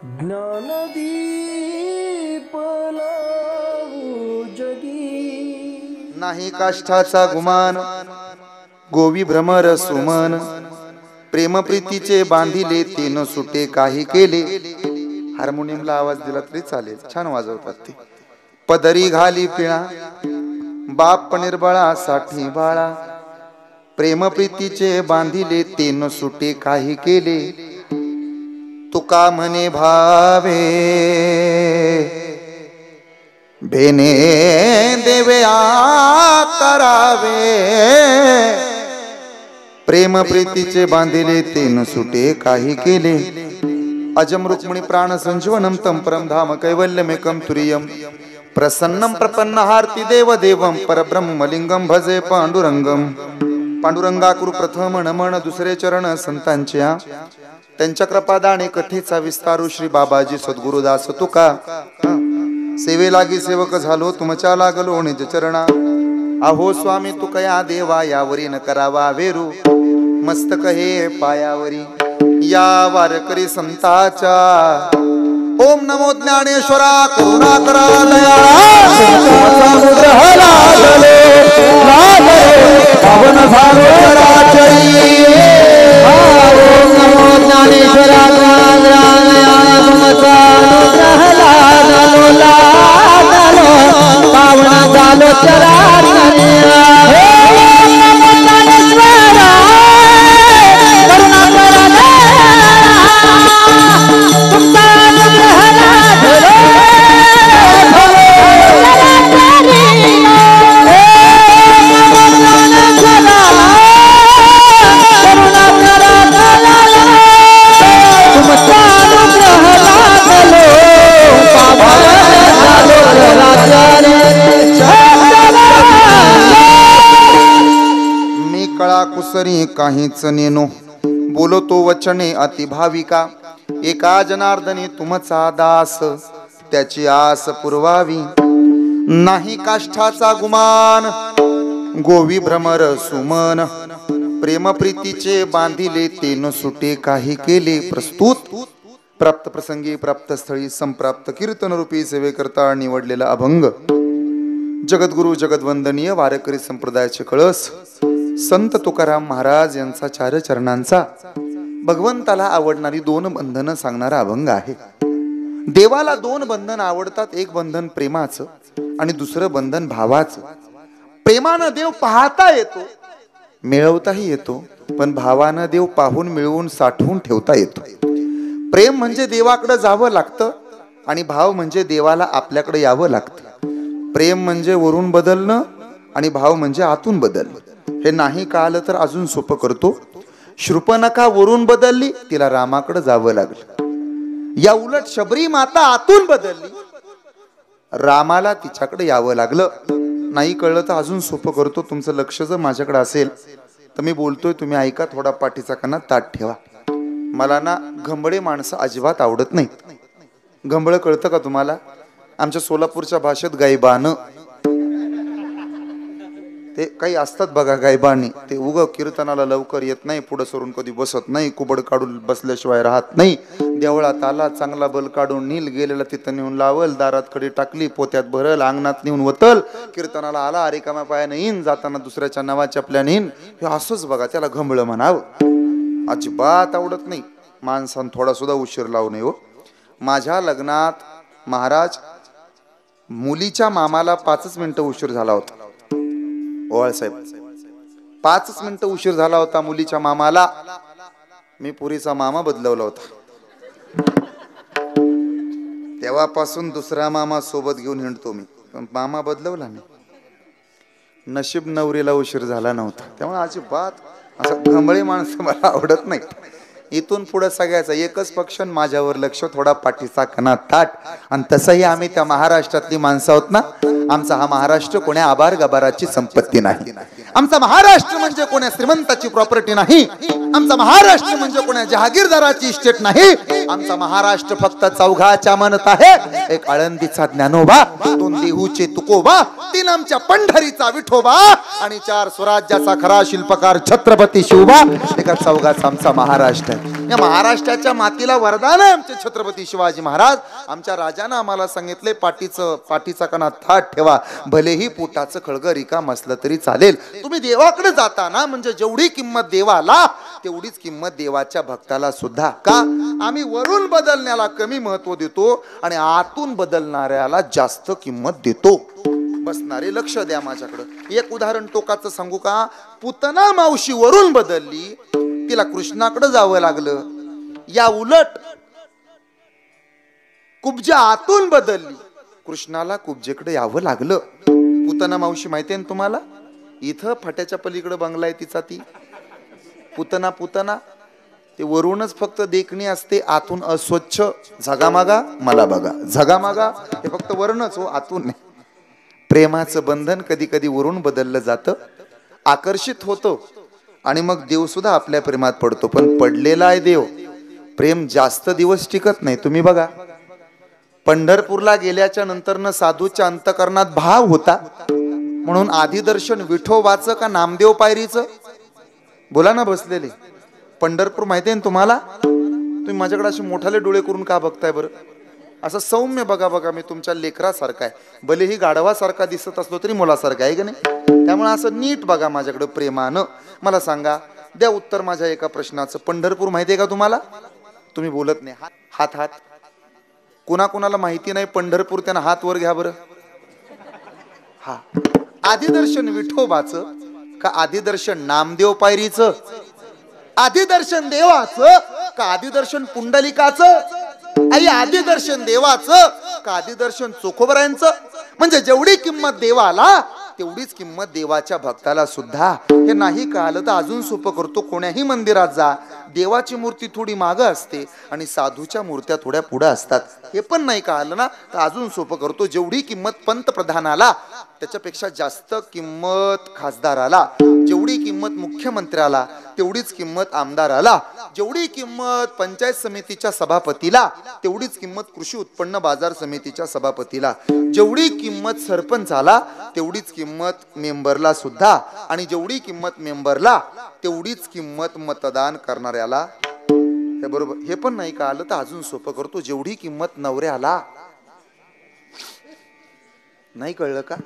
ज्ञानदीप लावू जगी, नाही काष्ठाचा गुमान, गोवी भ्रमर सुमन, प्रेम प्रीतीचे बांधिले ते न सुटे काही केले. हार्मोनियमला आवाज दिला तरी चालेल, छान वाजवतात ते. पदरी घाली पिळा बाप निर्बळा साठी बाळा, प्रेम प्रीतीचे बांधिले ते न सुटे काही केले. तुका म्हणे भावे भेने देवे करावे, प्रेम प्रीतीचे बांधिले ते न सुटे काही केले. अजम रुक्मिणी प्राण संजीवनम तम परम धाम कैवल्यमेकम तुरीयम, प्रसन्नम प्रपन्न हार्ति देव देवम परब्रह्म लिंगम भजे पांडुरंगम. पांडुरंगा कुरु प्रथम नमन दुसरे चरण संतांच्या, त्यांच्या कृपादाने कथेचा विस्तारू श्री बाबाजी सद्गुरुदास तुका. सेवे लागी सेवक झालो तुमच्या लागलो निज चरणा. अहो स्वामी तुकया देवा यावरी न करावा वेरू, मस्तक हे पायावरी या वारकरी संताच्या. ओम नमो ज्ञानेश्वरा करुणा करा दयाळा, समुद्र हलागले पावन झालो चराचरी. ओम नमो ज्ञानेश्वरा पावन झालो चराचरी. कुसरी काहीच नेनो, बोलतो वचने अतिभाविका. एका जनार्दनी तुमचा दास, त्याची आस पुरवावी. नाही काष्ठाचा गुमान, गोवी भ्रमर सुमन, प्रेम प्रीतीचे बांधिले ते न सुटे काही केले. प्रस्तुत प्राप्त प्रसंगी प्राप्त स्थळी संप्राप्त कीर्तन रूपी सेवेकरता निवडलेला अभंग. जगद्गुरु जगद्वंदनीय वारकरी संप्रदायाचे कळस संत तुकाराम महाराज यांचा चार चरणांचा भगवंताला आवडणारी दोन बंधनं सांगणारा अभंग आहे. देवाला दोन बंधन आवडतात, एक बंधन प्रेमाचं आणि दुसरं बंधन भावाचं. प्रेमानं देव पाहता येतो, मिळवताही येतो, पण भावानं देव पाहून मिळवून साठवून ठेवता येतो. प्रेम म्हणजे देवाकडे जावं लागतं आणि भाव म्हणजे देवाला आपल्याकडे यावं लागतं. प्रेम म्हणजे वरून बदलणं आणि भाव म्हणजे आतून बदलणं. हे नाही कळलं तर अजून सोपं करतो. शृपनखा वरून बदलली, तिला रामाकडे जावं लागलं. या उलट शबरी माता आतून बदलली, रामाला तिच्याकडे यावं लागलं. नाही कळलं तर अजून सोपं करतो. तुमचं लक्ष जर माझ्याकडे असेल तर मी बोलतोय, तुम्ही ऐका. थोडा पाठीचा कणा ताट ठेवा. मला ना घंबळे माणसं अजिबात आवडत नाही. घंबळ कळतं का तुम्हाला? आमच्या सोलापूरच्या भाषेत गायबानं ते काही असतात बघा. गायबानी ते उग कीर्तनाला लवकर येत नाही, पुढे सरून कधी बसत नाही, कुबड काढून बसल्याशिवाय राहत नाही. देवळात आला चांगला बल काढून नील गेलेला तिथं नेऊन लावल, दारात खडी टाकली, पोत्यात भरल, अंगणात नेऊन वतल. कीर्तनाला आला रिकाम्या पायाने येईन, जाताना दुसऱ्याच्या नावाच्या आपल्याने येईन. हे असंच बघा, त्याला घंबळ म्हणावं. अजिबात आवडत नाही. माणसानं थोडा सुद्धा उशीर लावू नये हो. माझ्या लग्नात महाराज मुलीच्या मामाला 5 मिनिटं उशीर झाला होता. ओवाळ साहेब, 5 मिनिटं उशीर झाला होता मुलीच्या मामाला. मी पुरीचा मामा बदलवला होता. तेव्हापासून दुसरा मामा सोबत घेऊन हिंडतो मी, पण मामा बदलवला मी. नशीब नवरीला उशीर झाला नव्हता. त्यामुळे अजिबात असं घंबळे माणसं मला आवडत नाही. इथून पुढे सगळ्याचा एकच पक्ष, माझ्यावर लक्ष, थोडा पाठीचा कणा ताट. आणि तसंही आम्ही त्या महाराष्ट्रातली माणसं आहोत ना. आमचा हा महाराष्ट्र कोण्या आबार गबाराची संपत्ती नाही. आमचा महाराष्ट्र म्हणजे कोण्या श्रीमंताची प्रॉपर्टी नाही. आमचा महाराष्ट्र म्हणजे कोण्या जहागीरदाराची इस्टेट नाही. आमचा महाराष्ट्र फक्त चौघाच्या मनत आहे. एक आळंदीचा ज्ञानोबा, 2 देहूचे तुकोबा, 3 आमच्या पंढरीचा विठोबा आणि 4 स्वराज्याचा खरा शिल्पकार छत्रपती शिवबा. एका चौघाचा आमचा महाराष्ट्र. या महाराष्ट्राच्या मातीला वरदान आहे आमचे छत्रपती शिवाजी महाराज. आमच्या राजानं आम्हाला सांगितले पाठीचा कणा थाट ठेवा, भलेही पोटाचं खळगं रिकाम असलं तरी चालेल. तुम्ही देवाकडे जाता ना, म्हणजे जेवढी किंमत देवाला तेवढीच किंमत देवाच्या भक्ताला सुद्धा. का आम्ही वरून बदलण्याला कमी महत्व देतो आणि आतून बदलणाऱ्याला जास्त किंमत देतो. बसणारे लक्ष द्या माझ्याकडं. एक उदाहरण टोकाचं सांगू का? पुतना मावशी वरून बदलली, तिला कृष्णाकडे जावं लागलं. या उलट कुब्जा आतून बदलली, कृष्णाला कुब्जेकडे यावं लागलं. पुतना मावशी माहितीये ना तुम्हाला? इथं फाट्याच्या पलीकडे बंगला आहे तिचा. ती पुतना ते वरूनच फक्त देखणी असते, आतून अस्वच्छ. झगामागा मला बघा, झगामागा हे फक्त वरूनच हो, आतून नाही. प्रेमाचं बंधन कधी कधी वरून बदललं जातं, आकर्षित होतं आणि मग देव सुद्धा आपल्या प्रेमात पडतो. पण पडलेला आहे देव, प्रेम जास्त दिवस टिकत नाही. तुम्ही बघा, पंढरपूरला गेल्याच्या नंतर न साधूच्या अंतकरणात भाव होता म्हणून आधी दर्शन विठोबाचं का नामदेव पायरीचं? बोला ना बसलेले. पंढरपूर माहिती आहे ना तुम्हाला? तुम्ही माझ्याकडे असे मोठाले डोळे करून का बघताय बरं? असं सौम्य बघा बघा, मी तुमच्या लेकरासारखा आहे, भलेही गाढवासारखा दिसत असलो तरी मुलासारखा आहे की नाही? त्यामुळे असं नीट बघा माझ्याकडे प्रेमानं. मला सांगा, द्या उत्तर माझ्या एका प्रश्नाचं. पंढरपूर माहिती आहे का तुम्हाला? तुम्ही बोलत नाही. हात हात कुणाकुणाला माहिती नाही पंढरपूर? त्यांना हात वर घ्या बरं. हा, आदिदर्शन विठोबाचं का आदिदर्शन नामदेव पायरीचं? आदिदर्शन देवाचं का आदिदर्शन पुंडलिकाचं? आई आदिदर्शन देवाचं का आदिदर्शन चोखोबरायांचं? म्हणजे जेवढी किंमत देवाला तेवढीच किंमत देवाच्या भक्ताला सुद्धा. हे नाही कळलं तर अजून सोपं करतो. कोण्याही मंदिरात जा, देवाची मूर्ती थोडी मागं असते आणि साधूच्या मूर्त्या थोड्या पुढे असतात. हे पण नाही कळलं ना तर अजून सोपं करतो. जेवढी किंमत पंतप्रधानाला त्याच्यापेक्षा जास्त किंमत खासदाराला, जेवढी किंमत मुख्यमंत्र्याला तेवढीच किंमत आमदाराला, जेवढी किंमत पंचायत समितीच्या सभापतीला तेवढीच किंमत कृषी उत्पन्न बाजार समितीच्या सभापतीला, जेवढी किंमत सरपंचाला तेवढीच किंमत मेंबरला सुद्धा, आणि जेवढी किंमत मेंबरला तेवढीच किंमत मतदान करणाऱ्याला. हे बरोबर. हे पण नाही का आलं तर अजून सोपं करतो. जेवढी किंमत नवऱ्याला. नाही कळलं का?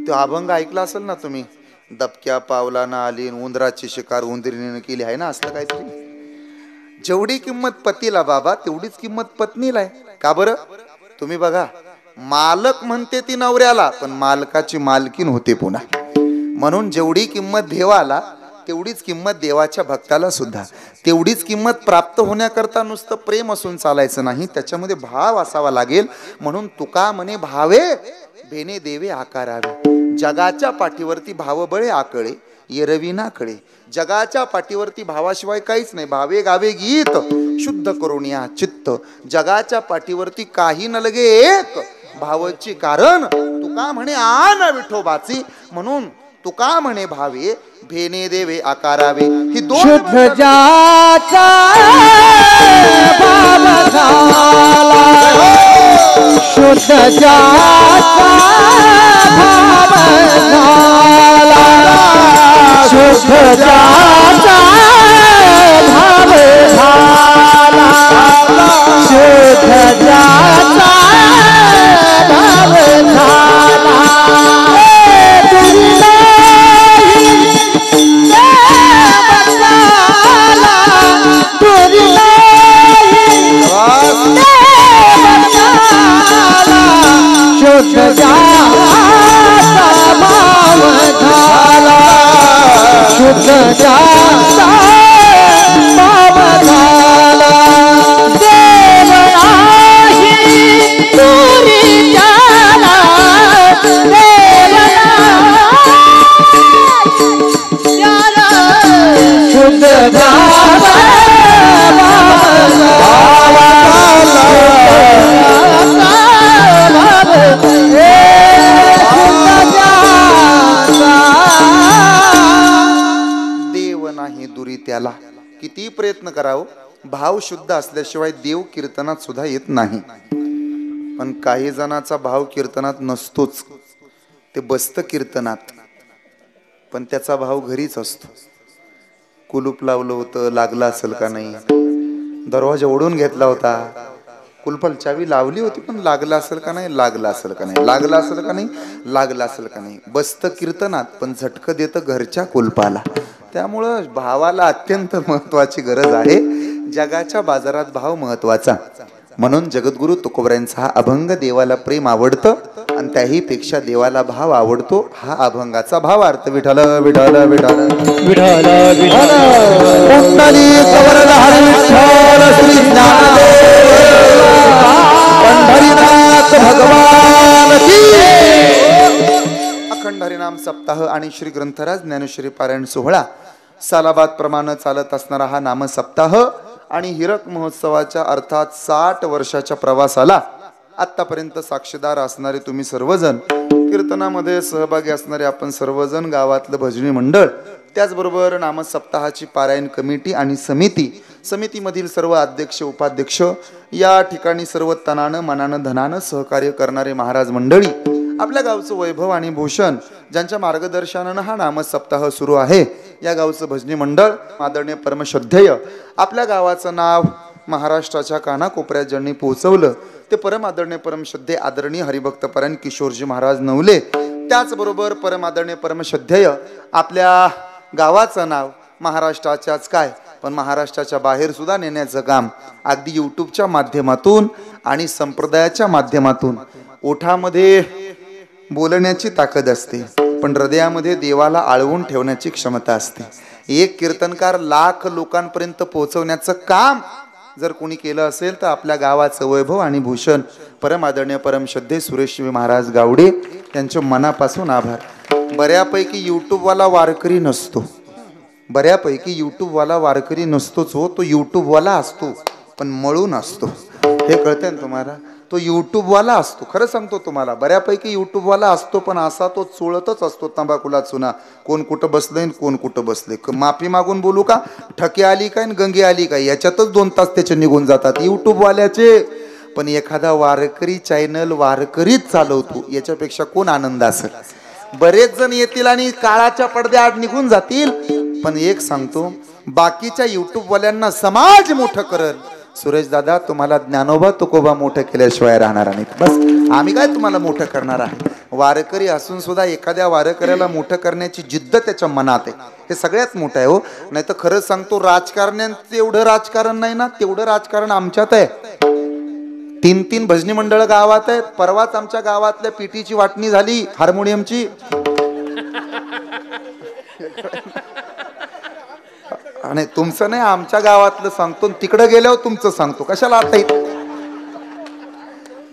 तो अभंग ऐकला असेल ना तुम्ही, दबक्या पावलानं आली उंदराची शिकार उंदरीने केली आहे ना, असलं काहीतरी. जेवढी किंमत पतीला बाबा तेवढीच किंमत पत्नीला आहे. का बरं? तुम्ही बघा, मालक म्हणते ती नवऱ्याला, पण मालकाची मालकीन होते पुन्हा. म्हणून जेवढी किंमत देवाला तेवढीच किंमत देवाच्या भक्ताला सुद्धा. तेवढीच किंमत प्राप्त होण्याकरता नुसतं प्रेम असून चालायचं नाही, त्याच्यामध्ये भाव असावा लागेल. म्हणून तुका म्हणे भावे भेने देवे आकारावे. जगाच्या पाठीवरती भावबळे आकळे येरवी ना कळे. जगाच्या पाठीवरती भावाशिवाय काहीच नाही. भावे गावे गीत शुद्ध करून या चित्त. जगाच्या पाठीवरती काही न लगे एक भावाची कारण तुका म्हणे आन विठोबाची. म्हणून तुका म्हणे भावे भेने देवे आकारावे. ही दोन शुद्ध जाचा भाव झाला, शुद्ध जाचा भाव झाला, शुद्ध जाचा भाव झाला, शुद्ध जाचा भाव झाला. शुद्ध जाचा भाव झाला, शुद्ध जाचा भाव झाला. देव आहे तुरी त्याला, देव त्याला शुद्ध जाचा भाव झाला. देव नाही दुरी त्याला. किती प्रयत्न करावं, भाव शुद्ध असल्याशिवाय देव कीर्तनात सुद्धा येत नाही. पण काही जणांचा भाव कीर्तनात नसतोच, ते बसतं कीर्तनात पण त्याचा भाव घरीच असतो. कुलूप लावलं होतं, लागला असेल का नाही. दरवाजा ओढून घेतला होता, कुलपाला चावी लावली होती, पण लागला असेल का नाही, लागला असेल का नाही, लागला असेल का नाही, लागला असेल का नाही. बसतं कीर्तनात पण झटकं देतं घरच्या कुलपाला. त्यामुळं भावाला अत्यंत महत्वाची गरज आहे. जगाच्या बाजारात भाव महत्वाचा. म्हणून जगद्गुरु तुकोबरायांचा हा अभंग देवाला प्रेम आवडतं आणि त्याही पेक्षा देवाला भाव आवडतो. हा अभंगाचा भावार्थ. विठ्ठल विठ्ठल विठ्ठल विठ्ठल विठ्ठल कुंडली कवरधारी विठ्ठल श्री ज्ञानदेव पंढरीनाथ भगवान की. अखंड हरिनाम सप्ताह आणि श्री ग्रंथराज ज्ञानेश्वरी पारायण सोहळा सालाबाद प्रमाणे चालत असणारा हा नाम सप्ताह आणि हिरक महोत्सवाच्या अर्थात 60 वर्षाच्या प्रवासाला आतापर्यंत साक्षीदार असणारे तुम्ही सर्वजण, कीर्तनामध्ये सहभागी असणारे आपण सर्वजण, गावातलं भजनी मंडळ, त्याचबरोबर नाम सप्ताहाची पारायण कमिटी आणि समितीमधील सर्व अध्यक्ष उपाध्यक्ष, या ठिकाणी सर्व तनानं मनानं धनानं सहकार्य करणारे महाराज मंडळी, आपल्या गावचं वैभव आणि भूषण ज्यांच्या मार्गदर्शनानं हा नाम सप्ताह सुरू आहे, या गावचं भजनी मंडळ आदरणीय परमश्रद्धेय, आपल्या गावाचं नाव महाराष्ट्राच्या कानाकोपऱ्यात ज्यांनी पोहोचवलं ते परम आदरणीय परमश्रद्धेय आदरणीय हरिभक्तपरायण किशोरजी महाराज नवले, त्याचबरोबर परम आदरणीय परमश्रद्धेय आपल्या गावाचं नाव महाराष्ट्राच्याच काय पण महाराष्ट्राच्या बाहेर सुद्धा नेण्याचं काम अगदी यूट्यूबच्या माध्यमातून आणि संप्रदायाच्या माध्यमातून. ओठामध्ये बोलण्याची ताकद असते पण हृदयामध्ये देवाला आळवून ठेवण्याची क्षमता असते. एक कीर्तनकार लाख लोकांपर्यंत पोहोचवण्याचं काम जर कोणी केलं असेल तर आपल्या गावाचं वैभव आणि भूषण परम आदरणीय परमश्रद्धेय सुरेश महाराज गावडे यांच्या मनापासून आभार. बऱ्यापैकी यूट्यूबवाला वारकरी नसतो, बऱ्यापैकी यूट्यूबवाला वारकरी नसतोच हो, तो यूट्यूबवाला असतो पण मळून असतो. हे कळतंय ना तुम्हाला? तो यूट्यूबवाला असतो, खरं सांगतो तुम्हाला, बऱ्यापैकी यूट्यूबवाला असतो पण असा तो चोळतच असतो तंबाखूला चुना. कोण कुठं बसलंय कोण कुठं बसले, माफी मागून बोलू का, ठकी आली काय गंगे आली काय, याच्यातच 2 तास त्याचे निघून जातात यूट्यूबवाल्याचे. पण एखादा वारकरी चॅनल वारकरीच चालवतो याच्यापेक्षा कोण आनंद असेल. बरेच जण येतील आणि काळाच्या पडद्याआड निघून जातील, पण एक सांगतो, बाकीच्या यूट्यूबवाल्यांना समाज मोठं करल. सुरेश दादा तुम्हाला ज्ञानोबा तुकोबा मोठं केल्याशिवाय राहणार नाही. बस आम्ही काय तुम्हाला मोठं करणार आहे. वारकरी असून सुद्धा एखाद्या वारकऱ्याला मोठं करण्याची जिद्द त्याच्या मनात आहे, हे सगळ्यात मोठं आहे हो. नाही तर खरं सांगतो, राजकारण्यांचं एवढं राजकारण नाही ना, तेवढं राजकारण आमच्यात आहे. 3 भजनी मंडळ गावात आहेत. परवाच आमच्या गावातल्या पिटीची वाटणी झाली, हार्मोनियमची. आणि तुमचं नाही, आमच्या गावातलं सांगतो, तिकडे गेल्यावर तुमचं सांगतो, कशाला आता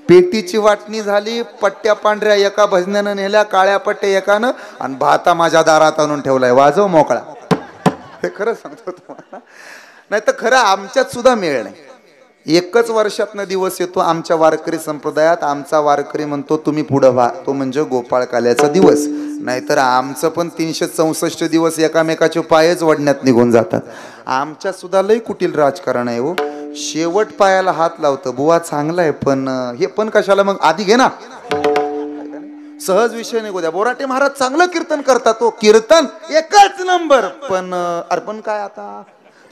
पेटीची वाटणी झाली. पट्ट्या पांढऱ्या एका भजन्यानं नेल्या, काळ्या पट्ट्या एकानं, आणि भाता माझ्या दारात आणून ठेवलाय, वाजव मोकळा. हे खरं सांगतो तुम्हाला. नाही तर खरं आमच्यात सुद्धा मेळ नाही. एकच वर्षातनं दिवस येतो आमच्या वारकरी संप्रदायात, आमचा वारकरी म्हणतो तुम्ही पुढं व्हा, तो म्हणजे गोपाळ काल्याचा दिवस. नाहीतर आमचं पण 364 दिवस एकामेकाचे पायच वडण्यात निघून जातात. आमच्या सुद्धा लई कुटील राजकारण आहे हो. शेवट पायाला हात लावतं, बुवा चांगला आहे पण हे पण कशाला, मग आधी घे ना. सहज विषय निघू द्या. बोराटे महाराज चांगलं कीर्तन करतात, तो कीर्तन एकच नंबर, पण अर्पण काय आता.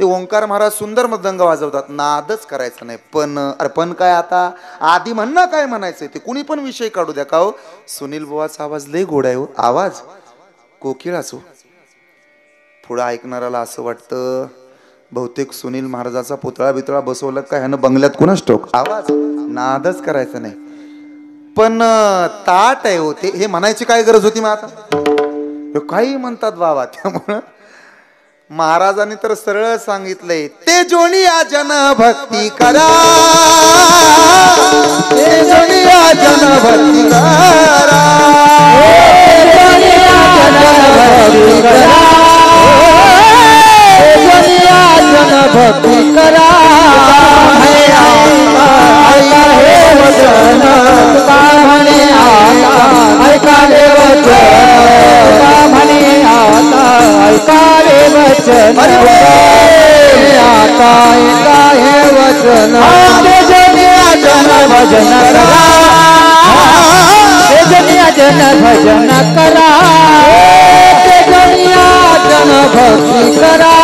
ते ओंकार महाराज सुंदर मृदंग वाजवतात, नादच करायचा नाही, पण अर्पण काय आता. आधी म्हणणं काय म्हणायचंय ते कुणी पण विषय काढू द्या. का हो, सुनील बुवाचा आवाज लय गोड आहे हो, आवाज कोकिळ असो. पुढं ऐकणाऱ्याला असं वाटतं बहुतेक सुनील महाराजाचा पुतळा बितळा बसवला काय ह्यानं बंगल्यात कुणाच ठोक. आवाज नादच करायचा नाही, पण ताट आहे हो ते, हे म्हणायची काय गरज होती मग आता. काही म्हणतात बाबा. त्यामुळं महाराजांनी तर सरळ सांगितलंय, ते जोनिया जन भक्ती करा, ते जोनिया जन भक्ती करा, जोनिया जन भक्ती करा, जोनिया जन भक्ती करा. ऐका हे वचन, म्हणे आता ऐका हे वचन, म्हणे आता ऐका हे वचन, आता ऐका हे वचन. ते जोनिया जन भजन करा, ते जोनिया जन भजन करा, ते जोनिया जन भक्ती करा.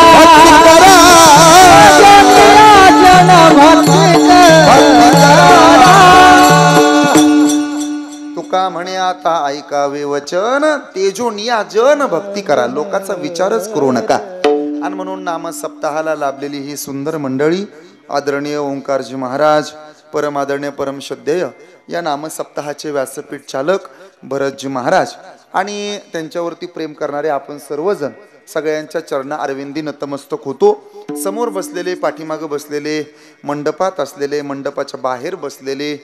ऐकावे वचन तेजोनिया जन भक्ती करा, लोकांचा विचारच करू नका. आणि म्हणून नाम सप्ताहाला लाभलेली ही सुंदर मंडळी, आदरणीय ओंकारजी महाराज, परम आदरणीय परम श्रद्धेय या नाम सप्ताहाचे व्यासपीठ चालक भरतजी महाराज आणि त्यांच्यावरती प्रेम करणारे आपण सर्वजण सगळ्यांच्या चरणा अरविंदी नतमस्तक होतो. समोर बसलेले, पाठीमागं बसलेले, मंडपात असलेले, मंडपाच्या बाहेर बसलेले,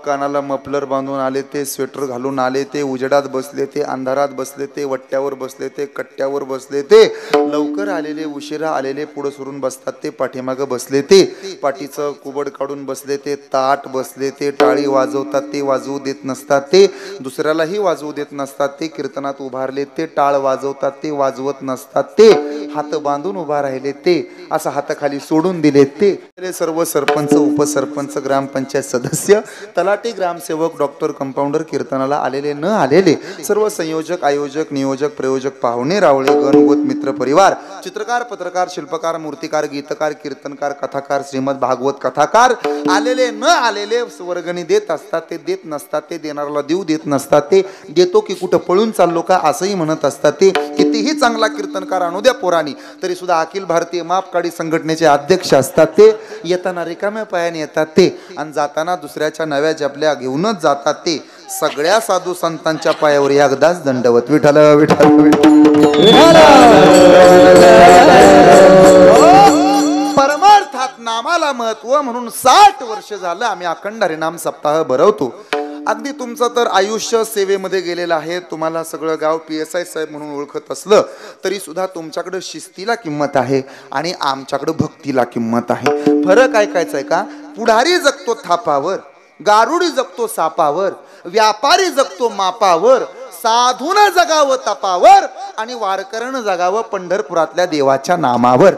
कानाला मफलर बांधून आले ते, स्वेटर घालून आले ते, उजेडात बसले ते, अंधारात बसले ते, वट्ट्यावर बसले ते, कट्ट्यावर बसले ते, लवकर आलेले, उशिरा आलेले, पुढं सुरून बसतात ते, पाठीमागं बसले ते, पाठीचं कुबड काढून बसले ते, ताट बसले ते, टाळी वाजवतात ते, वाजवू देत नसतात ते, दुसऱ्यालाही वाजवू देत नसतात ते, कीर्तनात उभारले ते, टाळ वाजवतात ते, वाजवत नसतात ते, हात बांधून उभा राहिले ते, असं हाताखाली सोडून दिले ते, सर्व सरपंच, उपसरपंच, ग्रामपंचायत सदस्य, तलाठी, ग्रामसेवक, डॉक्टर, कंपाऊंडर, कीर्तनाला आलेले न आलेले सर्व संयोजक, आयोजक, नियोजक, प्रयोजक, पाहुणे रावळे, गणगोत, मित्र परिवार, चित्रकार, पत्रकार, शिल्पकार, मूर्तिकार, गीतकार, कीर्तनकार, कथाकार, श्रीमद भागवत कथाकार, आलेले न आलेले वर्गणी देत असतात ते, देत नसतात ते, देणाऱ्याला देऊ देत नसतात ते, देतो की कुठं पळून चाललो का असंही म्हणत असतात ते, कितीही चांगला कीर्तनकार आणू द्या पोरांनी तरी सुद्धा अखिल भारतीय मापकाडी संघटनेचे अध्यक्ष असतात ते, येताना रिकाम्या पायाने येतात ते आणि जाताना दुसऱ्याच्या नव्या जबल्या घेऊनच जातात ते. सगळ्या साधू संतांच्या पायावर एकदाच दंडवत. विठ्ठल विठ्ठल विठ्ठल. परमार्थात नामाला महत्व म्हणून 60 वर्ष झालं आम्ही अखंड हरिनाम सप्ताह भरवतो. अगदी तुमचं तर आयुष्य सेवेमध्ये गेलेलं आहे, तुम्हाला सगळं गाव PSI साहेब म्हणून ओळखत असलं तरी सुद्धा तुमच्याकडे शिस्तीला किंमत आहे आणि आमच्याकडे भक्तीला किंमत आहे. फरक ऐकायचा आहे का? पुढारी जगतो थापावर, गारुडी जगतो सापावर, व्यापारी जगतो मापावर, साधून जगावं तपावर आणि वारकऱ्यानं जगावं पंढरपुरातल्या देवाच्या नामावर.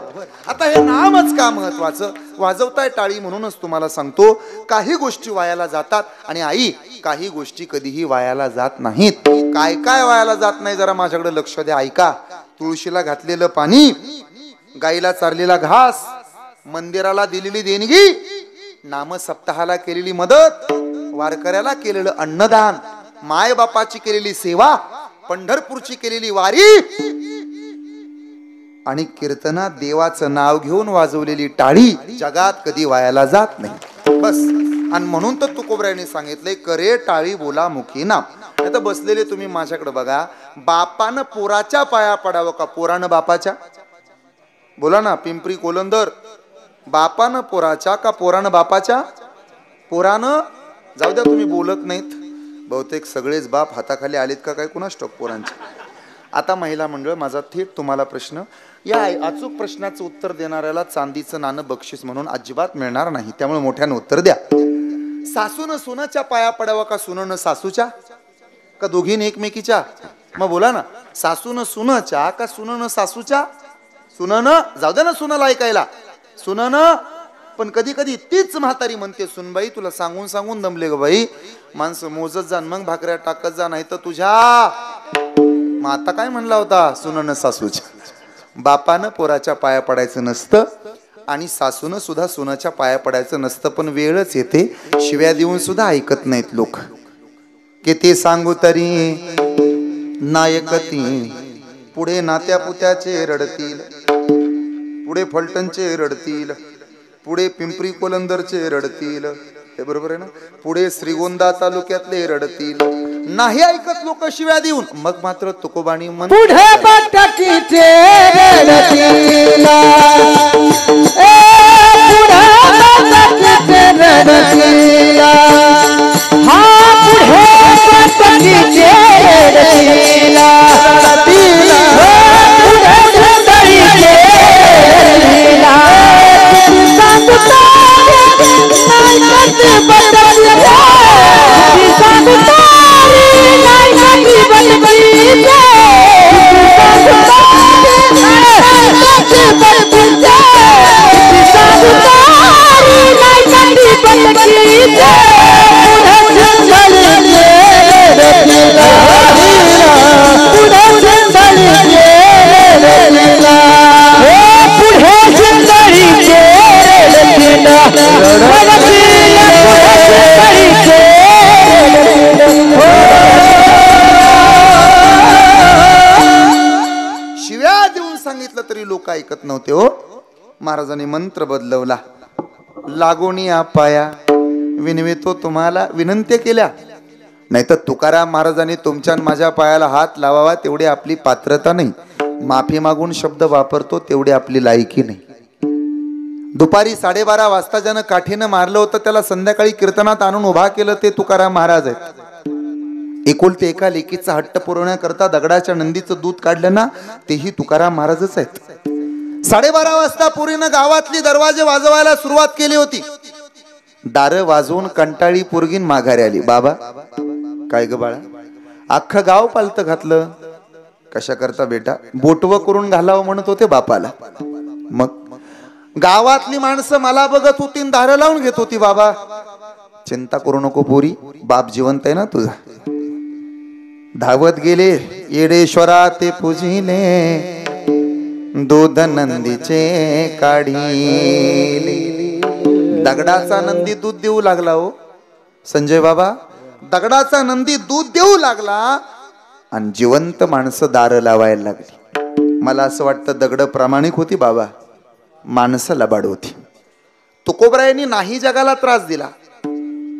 आता हे नामच का महत्वाचं? वाजवताय टाळी म्हणूनच तुम्हाला सांगतो, काही गोष्टी वायाला जातात आणि आई काही गोष्टी कधीही वायाला जात नाहीत. काय काय वायाला जात नाही जरा माझ्याकडे लक्ष द्या, ऐका. तुळशीला घातलेलं पाणी, गाईला चारलेला घास, मंदिराला दिलेली देणगी, नाम सप्ताहाला केलेली मदत, वारकऱ्याला केलेलं अन्नदान, माय बापाची केलेली सेवा, पंढरपूरची केलेली वारी आणि कीर्तनात देवाचं नाव घेऊन वाजवलेली टाळी जगात कधी वायाला जात नाही. बस. आणि म्हणून तर तुकोबरायांनी सांगितलंय, करे टाळी बोला मुखी नाम. आता बसलेले तुम्ही माझ्याकडे बघा, बापानं पोराच्या पाया पडावं का पोरानं बापाच्या? बोला ना. पिंपरी कोलंदर, बापानं पोराच्या का पोरानं बापाच्या? पोरानं. जाऊ द्या, तुम्ही बोलत नाहीत. बहुतेक सगळेच बाप हाताखाली आलेत का काय कुणास ठाऊक पोरांचे. आता महिला मंडळ, माझा थेट तुम्हाला प्रश्न, या अचूक प्रश्नाचं उत्तर देणाऱ्याला चांदीचं नाणं बक्षीस म्हणून अजिबात मिळणार नाही, त्यामुळे मोठ्यानं उत्तर द्या. सासून सुनाच्या पाया पडावा का सुननं सासूच्या, का दोघींनी एकमेकीच्या? मग बोला ना. सासून सुनाच्या का सुननं सासूच्या? सुननं. जाऊ द्या ना सुनाला ऐकायला, सुननं. पण कधी कधी तीच म्हातारी म्हणते, सुनबाई तुला सांगून सांगून दमले ग बाई, माणसं मोजत जा मग भाकऱ्या टाकत जा, नाही तर तुझ्या. मग आता काय म्हणला होता? सुननं सासूच्या. बापानं पोराच्या पाया पडायचं नसतं आणि सासूनं सुद्धा सुनाच्या पाया पडायचं नसतं, पण वेळच येते शिव्या देऊन सुद्धा ऐकत नाहीत लोक. किती सांगू तरी नायकती, पुढे नात्या पुत्याचे रडतील, पुढे फलटणचे रडतील, पुढे पिंपरी कोलंदरचे रडतील, हे बरोबर आहे ना, पुढे श्रीगोंदा तालुक्यातले रडतील. नाही ऐकत लोक शिव्या देऊन, मग मात्र तुकोबाणी मन पुढे पटकीचे रडतील, पुढे रडतील, हा पुढे पटकीचे रडतील, येत नव्हते हो. महाराजांनी मंत्र बदलवला. लागोनी पाया विनवितो तुम्हाला, विनंती केल्या. नाही तर तुकाराम महाराजांनी तुमच्या माझ्या पायाला हात लावावा तेवढी आपली पात्रता नाही. माफी मागून शब्द वापरतो तेवढी आपली लायकी नाही. दुपारी 12:30 वाजता ज्यानं काठीनं मारलं होतं त्याला संध्याकाळी कीर्तनात आणून उभा केलं ते तुकाराम महाराज आहेत. एकुलते एका लेकीचा हट्ट पुरवण्याकरता दगडाच्या नंदीचं दूध काढलं ना, तेही तुकाराम महाराजच आहेत. 12:30 वाजता पुरीनं गावातली दरवाजे वाजवायला सुरुवात केली होती. दार वाजवून कंटाळी पोरगीन माघारी आली. बाबा काय ग बाळा, अख्खं गाव पालत घातलं. कशा करता बेटा? बोटवं करून घालावं म्हणत होते बापाला. मग गावातली माणसं मला बघत होती, दार लावून घेत होती. बाबा चिंता करू नको पोरी, बाप जिवंत आहे ना तुझा. धावत गेले येडेश्वरा ते पूजिले, दूध नंदीचे काढिले. दगडाचा नंदी दूध देऊ लागला हो संजय बाबा. दगडाचा नंदी दूध देऊ लागला आणि जिवंत माणसं दार लावायला लागली. मला असं वाटतं दगड प्रामाणिक होती बाबा, माणसं लबाड होती. तुकोबरायांनी नाही जगाला त्रास दिला.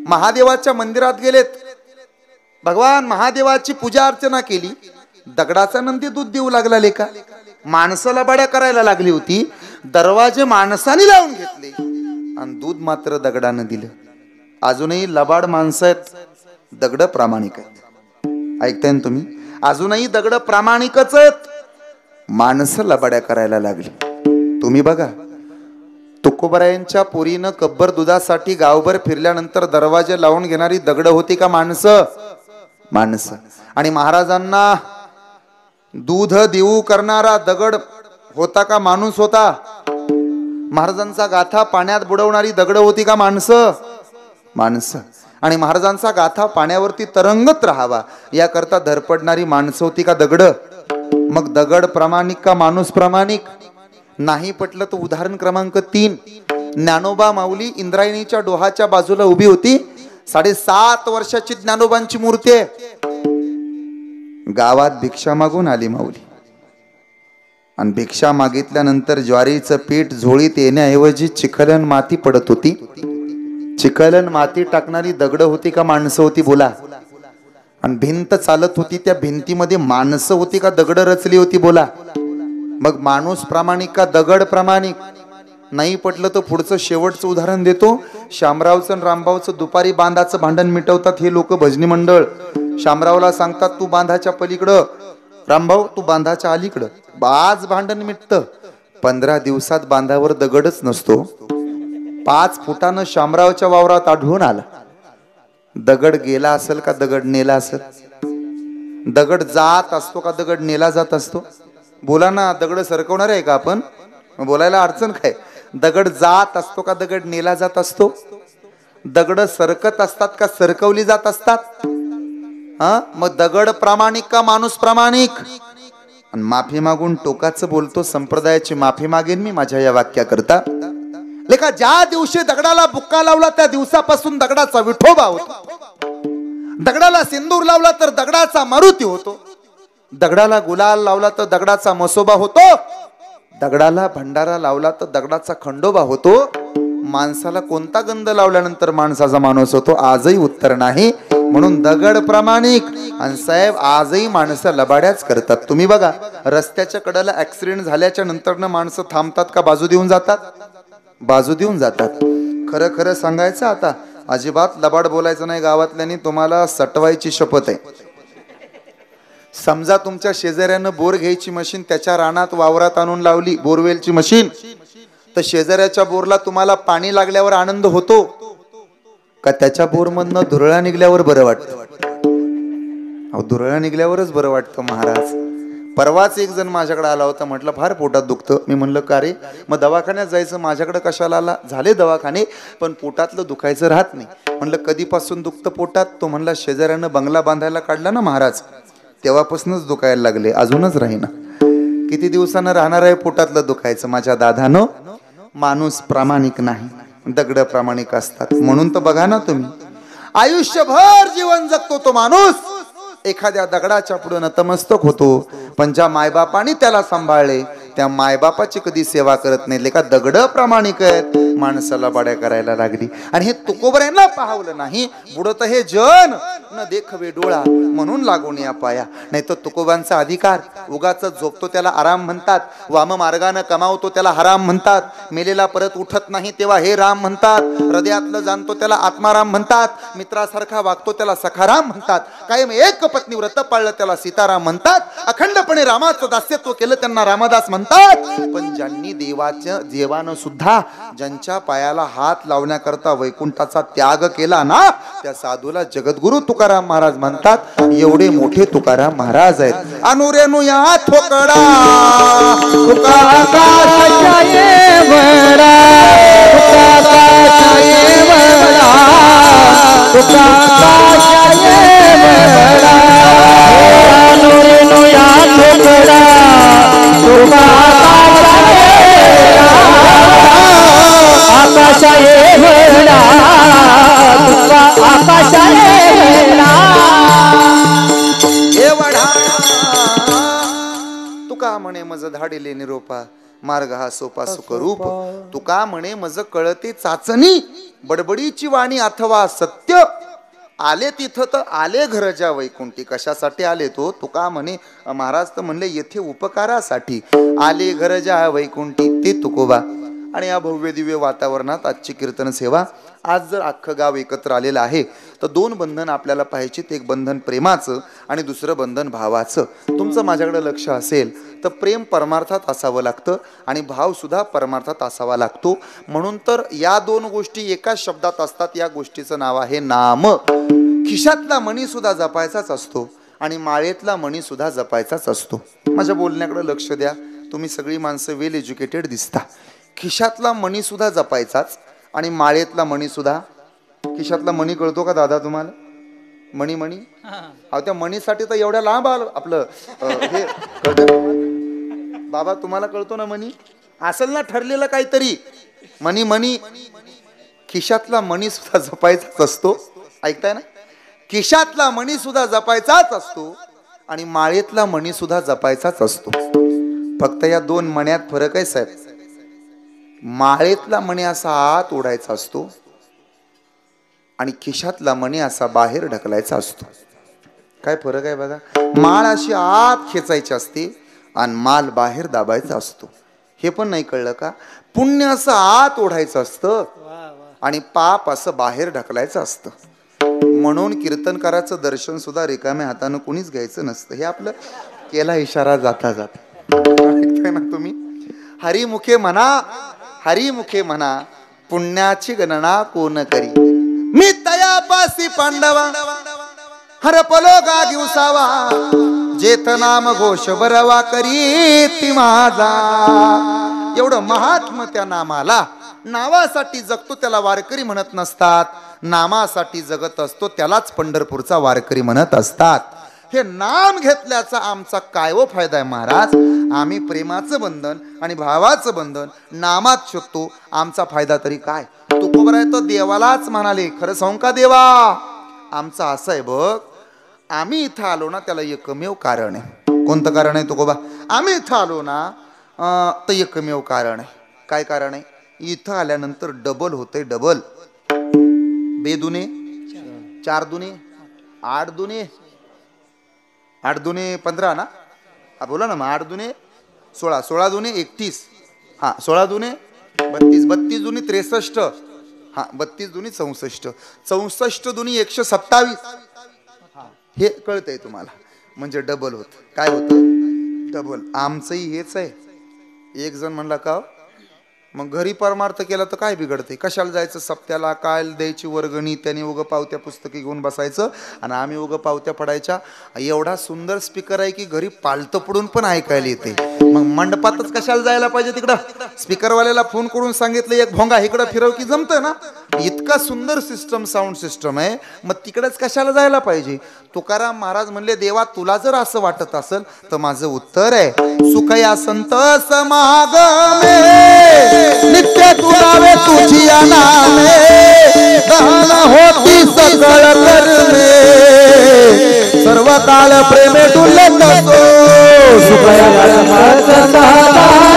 महादेवाच्या मंदिरात गेलेत, भगवान महादेवाची पूजा अर्चना केली. दगडाचा नंदी दूध देऊ लागला. लेका माणसं लबाड्या करायला लागली होती. दरवाजे माणसाने लावून घेतले आणि दूध मात्र दगडानं दिलं. अजूनही लबाड माणसं आहेत, दगड प्रामाणिक आहेत. ऐकताय ना तुम्ही? अजूनही दगड प्रामाणिकच आहेत, माणसं लबाड्या करायला लागली. तुम्ही बघा, तुकोबरायांच्या पोरीनं कब्बर दुधासाठी गावभर फिरल्यानंतर दरवाजे लावून घेणारी दगड होती का माणसं? माणसं. आणि महाराजांना दूध देऊ करणारा दगड होता का माणूस होता? महाराजांचा गाथा पाण्यात बुडवणारी दगड होती का माणसं? माणसं. आणि महाराजांचा गाथा पाण्यावरती तरंगत राहावा याकरता धडपडणारी माणसं होती का दगड? मग दगड प्रामाणिक का माणूस प्रामाणिक? नाही पटलं तर उदाहरण क्रमांक 3. ज्ञानोबा माऊली इंद्रायणीच्या डोहाच्या बाजूला उभी होती. 7.5 वर्षाची ज्ञानोबांची मूर्ती आहे. गावात भिक्षा मागून आली माऊली आणि भिक्षा मागितल्यानंतर ज्वारीचं पीठ झोळीत येण्याऐवजी चिखलन माती पडत होती. चिखलन माती टाकणारी दगड होती का माणसं होती? बोला. आणि भिंत चालत होती, त्या भिंतीमध्ये माणसं होती का दगड रचली होती? बोला. मग माणूस प्रामाणिक का दगड प्रामाणिक? नाही पटलं तर पुढचं शेवटचं उदाहरण देतो. शामरावचं आणि रामभाऊचं दुपारी बांधाचं भांडण मिटवतात हे लोक भजनी मंडळ. शामरावला सांगतात तू बांधाच्या पलीकडं, रामभाऊ तू बांधाच्या अलीकडं. आज भांडण मिटतं. 15 दिवसात बांधावर दगडच नसतो. 5 फुटानं शामरावच्या वावरात आढळून आला. दगड गेला असेल का दगड नेला असेल? दगड जात असतो का दगड नेला जात असतो? बोला ना. दगड सरकवणार आहे का आपण? बोलायला अडचण काय? दगड जात असतो का दगड नेला जात असतो? दगड सरकत असतात का सरकवली जात असतात? मग दगड प्रामाणिक का माणूस प्रामाणिक? आणि माफी मागून टोकाचं बोलतो. संप्रदायाची माफी मागेन मी माझ्या या वाक्याकरता. लेका ज्या दिवशी दगडाला बुक्का लावला त्या दिवसापासून दगडाचा विठोबा होतो. दगडाला सिंदूर लावला तर दगडाचा मारुती होतो. दगडाला गुलाल लावला तर दगडाचा मसोबा होतो. दगडाला भंडारा लावला तर दगडाचा खंडोबा होतो. माणसाला कोणता गंध लावल्यानंतर माणसाचा माणूस होतो? आजही उत्तर नाही. म्हणून दगड प्रामाणिक. आणि साहेब आजही माणसं लबाड्याच करतात. तुम्ही बघा, रस्त्याच्या कडेला ऍक्सिडेंट झाल्याच्या नंतर माणसं थांबतात का बाजू देऊन जातात? बाजू देऊन जातात. खरं खरं सांगायचं आता अजिबात लबाड बोलायचं नाही गावातल्यानी. तुम्हाला सटवायची शपथ आहे. समजा तुमच्या शेजाऱ्यानं बोर घ्यायची मशीन त्याच्या रानात वावरात आणून लावली, बोरवेलची मशीन, तर शेजाऱ्याच्या बोरला तुम्हाला पाणी लागल्यावर आनंद होतो का त्याच्या बोरमधनं धुरळा निघल्यावर बरं वाटतं? धुरळा निघल्यावरच बरं वाटतं महाराज. परवाच एक जण माझ्याकडे आला होता. म्हटलं फार पोटात दुखतं. मी म्हणलं का रे? मग दवाखान्यात जायचं. माझ्याकडे कशाला आला? झाले दवाखाने पण पोटातलं दुखायचं राहत नाही. म्हणलं कधीपासून दुखतं पोटात? तो म्हणला शेजाऱ्यानं बंगला बांधायला काढला ना महाराज, तेव्हापासूनच दुखायला लागले, अजूनच राहीना. किती दिवसानं राहणार आहे पोटातलं दुखायचं? माझ्या दादानो, माणूस प्रामाणिक नाही, दगड प्रामाणिक असतात. म्हणून तर बघा ना तुम्ही, आयुष्यभर जीवन जगतो तो माणूस एखाद्या दगडाच्या पुढे नतमस्तक होतो. पण ज्या मायबापाने त्याला सांभाळले त्या मायबापाची कधी सेवा करत नाही. लेका दगड प्रामाणिक आहेत, माणसाला बाड्या करायला लागली. आणि हे तुकोबऱ्यांना पाहवलं नाही, बुडत हे जन न देखवे डोळा म्हणून लागून या पाया. नाही तर तुकोबांचा अधिकार, उगाच झोपतो त्याला आराम म्हणतात, वाम मार्गानं कमावतो त्याला हराम म्हणतात, मेलेला परत उठत नाही तेव्हा हे राम म्हणतात, हृदयातलं जाणतो त्याला आत्माराम म्हणतात, मित्रासारखा वागतो त्याला सखाराम म्हणतात, कायम एक पत्नी व्रत पाळलं त्याला सीताराम म्हणतात, अखंडपणे रामाचं दास्यत्व केलं त्यांना रामदास म्हणतात. पण ज्यांनी देवानं सुद्धा ज्यांच्या पायाला हात लावण्याकरता वैकुंठाचा त्याग केला ना, त्या साधूला जगद्गुरु तुकाराम महाराज म्हणतात. एवढे मोठे तुकाराम महाराज आहेत. अनुरेनु या ठोकडा तुका आकाशाचा ये वडा, तुका आकाशाचा ये वडा, तुका आकाशाचा ये वडा. अनुरेनु या ठोकडा तुका आकाशाचा ये वडा, तुका आकाशाचा ये वडा. तुका म्हणे मज धाडिले निरोपा, मार्ग हा सोपा सुखरूप. तुका म्हणे मज कळते चाचणी, बडबडीची वाणी अथवा सत्य. आले तिथं तर आले घरच्या वैकुंठी. कशासाठी आले तो? तुका म्हणे महाराज तर म्हणले येथे उपकारासाठी आले घरच्या वैकुंठी ते तुकोबा. आणि या भव्य दिव्य वातावरणात आजची कीर्तन सेवा, आज जर अख्खं गाव एकत्र आलेलं आहे तर दोन बंधन आपल्याला पाहिजे. एक बंधन प्रेमाचं आणि दुसरं बंधन भावाचं. तुमचं माझ्याकडे लक्ष असेल तर प्रेम परमार्थात असावं लागतं आणि भाव सुद्धा परमार्थात असावा लागतो. म्हणून तर या दोन गोष्टी एकाच शब्दात असतात. या गोष्टीचं नाव आहे नाम. खिशातला मणी सुद्धा जपायचाच असतो आणि माळेतला मणी सुद्धा जपायचाच असतो. माझ्या बोलण्याकडे लक्ष द्या. तुम्ही सगळी माणसं वेल एज्युकेटेड दिसता. खिशातला मणी सुद्धा जपायचाच आणि माळेतला मणी सुद्धा. खिशातला मणी कळतो का दादा तुम्हाला? मणी मणी अहो त्या मणीसाठी तर एवढ्या लांब आलं आपलं हे कळतं बाबा. तुम्हाला कळतो ना मणी? असेल ना ठरलेलं काहीतरी. मणी मणी खिशातला मणी सुद्धा जपायचाच असतो. ऐकताय ना? खिशातला मणी सुद्धा जपायचाच असतो आणि माळेतला मणी सुद्धा जपायचाच असतो. फक्त या दोन मण्यात फरक आहे साहेब. माळेतला मणी असा आत ओढायचा असतो आणि खिशातला मणी असा बाहेर ढकलायचा असतो. काय फरक आहे बघा. माळ अशी आत खेचायची असते आणि माल बाहेर दाबायचा असतो. हे पण नाही कळलं का? पुण्य असं आत ओढायचं असतं आणि पाप असं बाहेर ढकलायचं असतं. म्हणून कीर्तनकाराचं दर्शन सुद्धा रिकाम्या हातानं कोणीच घ्यायचं नसतं. हे आपलं केला इशारा जाता जाता. ऐकताय ना तुम्ही? हरिमुखे म्हणा, हरिमुखे म्हणा, पुण्याची गणना कोण करी. मी तयापासी पांडवा हरपलो गा दिवसावा, जेथ नाम घोष बरवा करी ती माझा. एवढं महात्म त्या नामाला. नावासाठी जगतो त्याला वारकरी म्हणत नसतात, नामासाठी जगत असतो त्यालाच पंढरपूरचा वारकरी म्हणत असतात. हे नाम घेतल्याचा आमचा काय व फायदा आहे महाराज? आम्ही प्रेमाचं बंधन आणि भावाचं बंधन नामात शोधतो. आमचा फायदा तरी काय? तुकोबर आहे तो देवालाच म्हणाले. खरं सांगू का देवा? आमचं असं आहे बघ, आम्ही इथं आलो ना त्याला एकमेव कारण आहे. कोणतं कारण आहे तुकोबा? आम्ही इथं आलो ना तर एकमेव कारण आहे. काय कारण आहे? इथं आल्यानंतर डबल होतंय. डबल. बेदुने 4 दुने 8 दुने 8 दुने 15 ना. हा बोला ना मग. 8 दुने 16, 16 दुने 31, हा 16 दुने 32, 32 दुनी 63, हा 32 दुनी 64, 64 दुनी 127. हे कळतंय तुम्हाला? म्हणजे डबल होत. काय होतं? डबल. आमचंही हेच आहे. एक जण म्हणला का मग घरी परमार्थ केला तर काय बिघडते? कशाला जायचं सप्त्याला? काय द्यायची वर्गणी? त्याने उगं पावत्या पुस्तकी घेऊन बसायचं आणि आम्ही उगं पावत्या पडायच्या. एवढा सुंदर स्पीकर आहे की घरी पालतं पडून पण ऐकायला येते. मग मंडपातच कशाला जायला पाहिजे? तिकडं स्पीकरवाल्याला फोन करून सांगितलं एक भोंगा इकडं फिरव की जमतं ना. इतका सुंदर सिस्टम, साऊंड सिस्टम आहे. मग तिकडच कशाला जायला पाहिजे? तुकाराम महाराज म्हणले देवा तुला जर असं वाटत असेल तर माझं उत्तर आहे, सुखया संत समागमे नित्य तुलावे तुझी नामे, दहन होती सकळ कर्मे, सर्व काळ प्रेमे डुलत असो. सुखया संत समागमे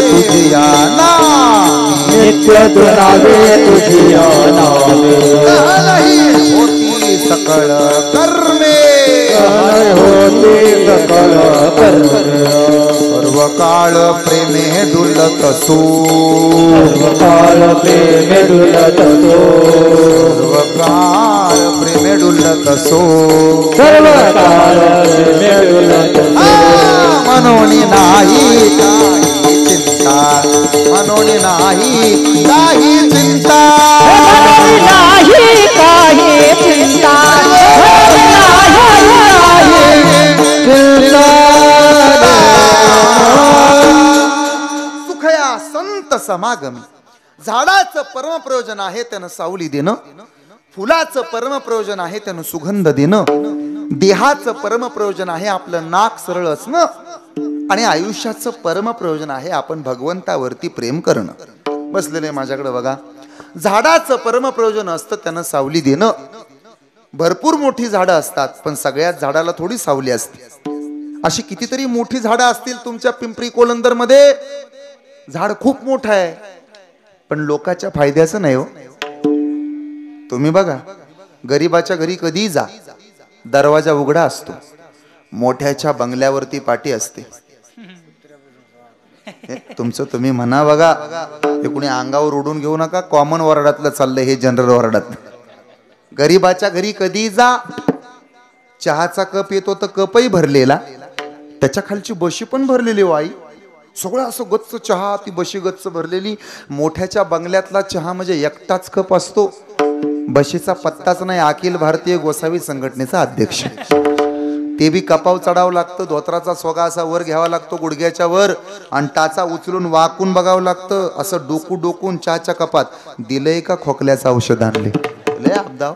तुझी या नामे नित्य दुरावे तुझी या नामे नाही होती सकळ कर्मे होते सकळ कर्मे सर्व काळ प्रेमे डुलत सो काळ प्रेमे डुलत सो सर्व काळ प्रेमे डुलत सो सर्व काळ प्रेमे डुलत सो मनोनी नाही काही चिंता मनोनी नाही काही चिंता नाही काही चिंता सुखया संत समागमी झाडाचं परम प्रयोजन आहे त्यानं सावली देणं फुलाचं परम प्रयोजन आहे त्यानं सुगंध देणं देहाचं परम प्रयोजन आहे आपलं नाक सरळ असणं आणि आयुष्याचं परम प्रयोजन आहे आपण भगवंतावरती प्रेम करणं बसलेले माझ्याकडे बघा झाडाचं परम प्रयोजन असतं त्यानं सावली देणं भरपूर मोठी झाडं असतात पण सगळ्याच झाडाला थोडी सावली असते अशी कितीतरी मोठी झाडं असतील तुमच्या पिंपरी कोलंदर मध्ये झाड खूप मोठं आहे पण लोकांच्या फायद्याचं नाही हो तुम्ही बघा गरीबाच्या घरी कधी जा दरवाजा उघडा असतो मोठ्याच्या बंगल्यावरती पाटी असते तुमचं तुम्ही म्हणा बघा हे कुणी अंगावर उडून घेऊ नका कॉमन वॉर्डातलं चाललंय हे जनरल वॉर्डात गरीबाच्या घरी कधी जा चहाचा कप येतो तर कपही भरलेला त्याच्या खालची बशी पण भरलेली हो आई सगळं असं गच्च चहा ती बशी गच्च भरलेली मोठ्याच्या बंगल्यातला चहा म्हणजे एकटाच कप असतो बशीचा पत्ताच नाही अखिल भारतीय गोसावी संघटनेचा अध्यक्ष ते बी कपाव चढावं लागतं धोत्राचा सोगा असा वर घ्यावा लागतो गुडघ्याच्या वर आणि टाचा उचलून वाकून बघावं लागतं असं डोकून चहाच्या कपात दिलंय का खोकल्याचं औषध आणले लय अब्दाव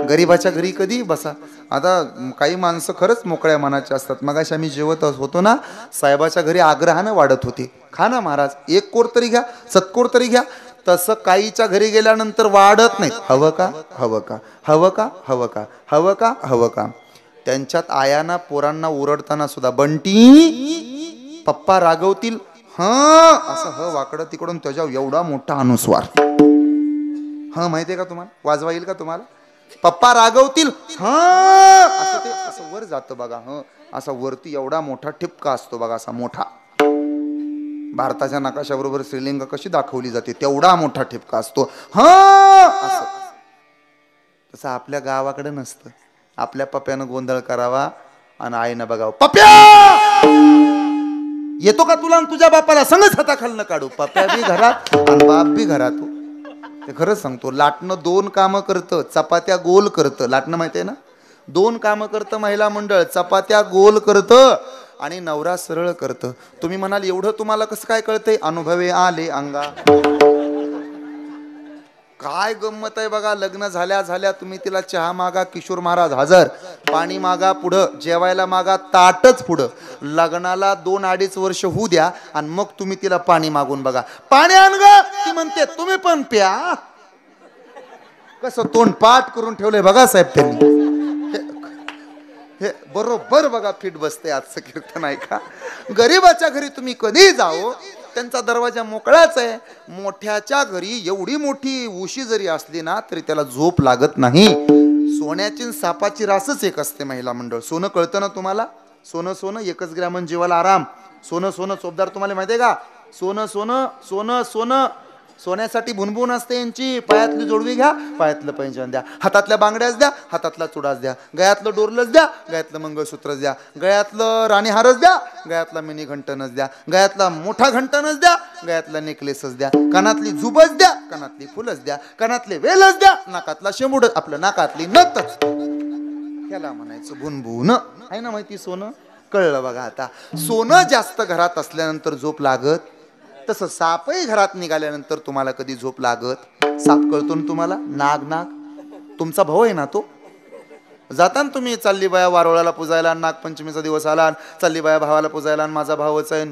गरीबाच्या घरी कधी बसा आता काही माणसं खरंच मोकळ्या मनाचे असतात मगाशी आम्ही जेवत होतो ना साहेबाच्या घरी आग्रहानं वाढत होते खा ना महाराज एक कोर तरी घ्या सत्कोर तरी घ्या तसं काहीच्या घरी गेल्यानंतर वाढत नाहीत हवं का हवं का हवं का हवं का हवं का हवं का त्यांच्यात आयाना पोरांना ओरडताना सुद्धा बंटी पप्पा रागवतील ह असं ह वाकडं तिकडून त्याच्या एवढा मोठा अनुस्वार ह माहितीये का तुम्हाला वाजवा येईल का तुम्हाला पप्पा रागवतील हा असं ते असं वर जातं बघा ह असा वरती एवढा मोठा ठिपका असतो बघा असा मोठा भारताच्या नकाशाबरोबर श्रीलंका कशी दाखवली जाते तेवढा मोठा ठिपका असतो हा असं तसं आपल्या गावाकडे नसतं आपल्या पप्प्यानं गोंधळ करावा आणि आईनं बघावं पप्प्या येतो का तुला तुझ्या बापाला संगच हाताखालनं काढू पप्प्या बी घरात आणि बाप बी घरात ते खरंच सांगतो लाटणं दोन कामं करतं चपात्या गोल करतं लाटणं माहिती आहे ना दोन कामं करतं महिला मंडळ चपात्या गोल करतं आणि नवरा सरळ करतं तुम्ही म्हणाल एवढं तुम्हाला कसं काय कळतंय अनुभवे आले अंगा काय गंमत आहे बघा लग्न झाल्या तुम्ही तिला चहा मागा किशोर महाराज हजर पाणी मागा पुढं जेवायला मागा ताटच पुढं लग्नाला 2-2.5 वर्ष होऊ द्या आणि मग तुम्ही तिला पाणी मागून बघा पाणी आण ग ती म्हणते तुम्ही पण प्या कसं तोंड पाठ करून ठेवलंय बघा साहेब त्यांनी हे बरोबर बघा फिट बसते आजचं कीर्तन आहे का गरीबाच्या घरी तुम्ही कधी जाओ त्यांचा दरवाजा मोकळाच आहे मोठ्याच्या घरी एवढी मोठी उशी जरी असली ना तरी त्याला झोप लागत नाही सोन्याची सापाची रासच एक असते महिला मंडळ सोनं कळतं ना तुम्हाला सोनं सोनं एकच ग्रॅमन जीवाला आराम सोनं सोनं चोपदार तुम्हाला माहितीये का सोनं सोनं सोनं सोनं सोन्यासाठी भुनभुन असते यांची पायातली जोडवी घ्या पायातलं पैंजण द्या हातातल्या बांगड्याच द्या हातातला चुडाच द्या गळ्यातलं डोरलंच द्या गळ्यातलं मंगळसूत्रच द्या गळ्यातलं राणी हारच द्या गळ्यातला मिनी घंटनच द्या गळ्यातला मोठा घंटनच द्या गळ्यातला नेकलेसच द्या कानातली झुबच द्या कानातली फुलच द्या कानातले वेलच द्या नाकातला शेंबूड आपलं नाकातली नतच त्याला म्हणायचं भुनभुन आहे ना माहिती सोनं कळलं बघा आता सोनं जास्त घरात असल्यानंतर झोप लागत तसं सापही घरात निघाल्यानंतर तुम्हाला कधी झोप लागत साप कळतो ना तुम्हाला नाग तुमचा भाऊ आहे ना तो जाता ना तुम्ही चालली बाया वारोळाला पुजायला नागपंचमीचा दिवस आला चालली बाया भावाला पुजायला आणि माझा भावच आहे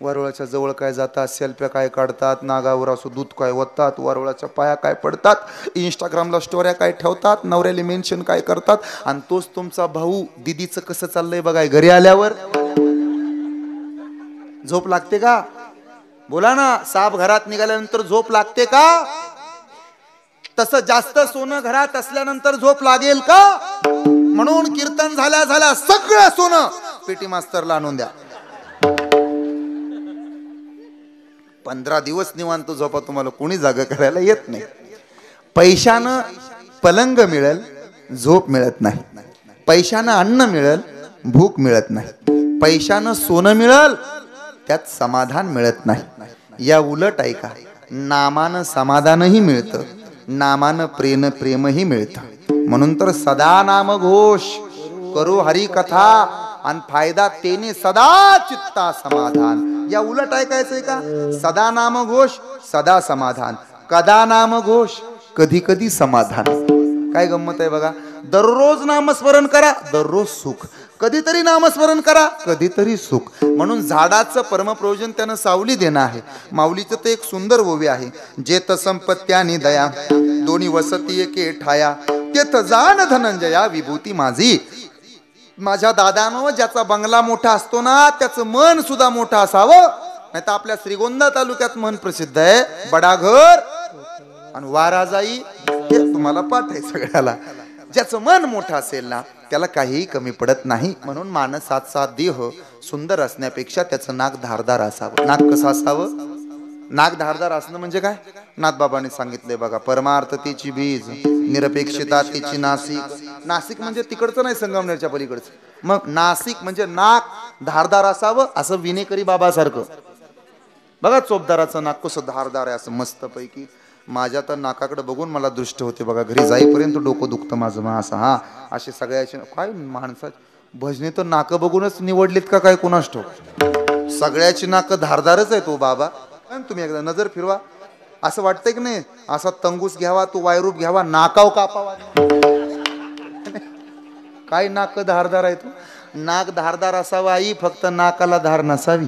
वारोळाच्या जवळ काय जातात सेल्फ्या काय काढतात नागावर असं दूध काय ओततात वारोळाच्या पाया काय पडतात इंस्टाग्रामला स्टोऱ्या काय ठेवतात नवऱ्याला मेन्शन काय करतात आणि तोच तुमचा भाऊ दिदीचं कसं चाललंय बघाय घरी आल्यावर झोप लागते का बोला ना, साप घरात निघाल्यानंतर झोप लागते का? तसं जास्त सोनं घरात असल्यानंतर झोप लागेल का? म्हणून कीर्तन झाल्या झाल्या सगळं सोनं पेटी मास्तरला आणून द्या. 15 दिवस निवांत झोपा, तुम्हाला कोणी जागा करायला येत नाही. पैशानं पलंग मिळेल, झोप मिळत नाही. पैशानं अन्न मिळेल, भूक मिळत नाही. पैशानं सोनं मिळेल, त्यात समाधान मिळत नाही. या उलट आहे का, नामानं समाधानही मिळतं, नामानं प्रेमही मिळतं. म्हणून तर सदा नाम घोष करू हरी कथा आणि फायदा तेने सदा चित्ता समाधान. या उलट ऐकायचंय का, सदा नाम घोष सदा समाधान, कदा नाम घोष कधी कधी समाधान. काय गंमत आहे बघा. दररोज नामस्मरण करा, दररोज सुख. कधीतरी नामस्मरण करा, कधीतरी सुख. म्हणून झाडाचं परमप्रयोजन त्यानं सावली देणं आहे. माऊलीचं ते एक सुंदर ओवी आहे. जेत संपत्त्यानी दया दोन्ही वसती एके ठाया, तेथ जाण धनंजया विभूती माझी. माझ्या दादानो, ज्याचा बंगला मोठा असतो ना, त्याचं मन सुद्धा मोठं असावं. नाही तर आपल्या श्रीगोंदा तालुक्यात मन प्रसिद्ध आहे, बडा घर आणि वाराजाई. हे तुम्हाला पाठ आहे सगळ्याला. ज्याचं मन मोठं असेल ना, त्याला काहीही कमी पडत नाही. म्हणून मानसाचा देह सुंदर असण्यापेक्षा त्याचं नाक धारदार असावं. नाक कसं असावं? नाक धारदार असणं म्हणजे काय? नाथबाबांनी सांगितलंय बघा, परमार्थतेची बीज निरपेक्षता तिची नासिक. नासिक म्हणजे तिकडचं नाही, संगमनेरच्या पलीकडचं. मग नासिक म्हणजे नाक धारदार असावं, असं विनेकरी बाबासारखं. बघा चोपदाराचं नाक कसं धारदार आहे, असं मस्त पैकी. माझ्या तर नाकाकडे बघून मला दृष्ट होते बघा, घरी जाईपर्यंत डोकं दुखतं माझं. असं हा असे सगळ्याचे काय माणसात भजने तर नाकं बघूनच निवडलीत का काय कुणास ठाऊक. सगळ्याची नाकं धारदारच आहे. तो बाबा तुम्ही एकदा नजर फिरवा, असं वाटतंय की नाही, असा तंगूस घ्यावा, तो वायरूप घ्यावा, नाकाव कापावा. काय नाक धारदार आहे. तो नाक धारदार असावा आई, फक्त नाकाला धार नसावी.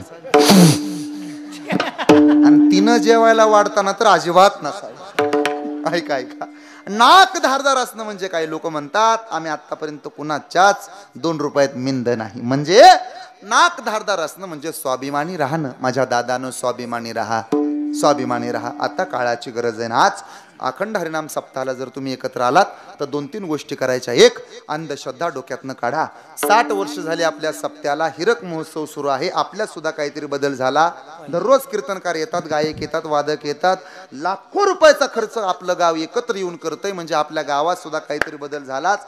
आणि तिनं जेवायला वाढताना तर अजिबात नसावी. ऐका ऐका, नाक धारदार असणं म्हणजे काय? लोक म्हणतात आम्ही आतापर्यंत कुणाच्याच 2 रुपयात मिंद नाही. म्हणजे नाक धारदार असणं म्हणजे स्वाभिमानी राहणं. माझ्या दादानं स्वाभिमानी राहा, स्वाभिमानी राहा. आता काळाची गरज आहे ना. आज अखंड हरिनाम सप्ताहाला जर तुम्ही एकत्र आलात तर 2-3 गोष्टी करायच्या. एक, अंधश्रद्धा डोक्यातनं काढा. 60 वर्ष झाले आपल्या सप्त्याला. हिरक महोत्सव सुरू आहे. आपल्यात सुद्धा काहीतरी बदल झाला. दररोज कीर्तनकार येतात, गायक येतात, वादक येतात. लाखो रुपयाचा खर्च आपलं गाव एकत्र येऊन करतंय, म्हणजे आपल्या गावात सुद्धा काहीतरी बदल झालाच.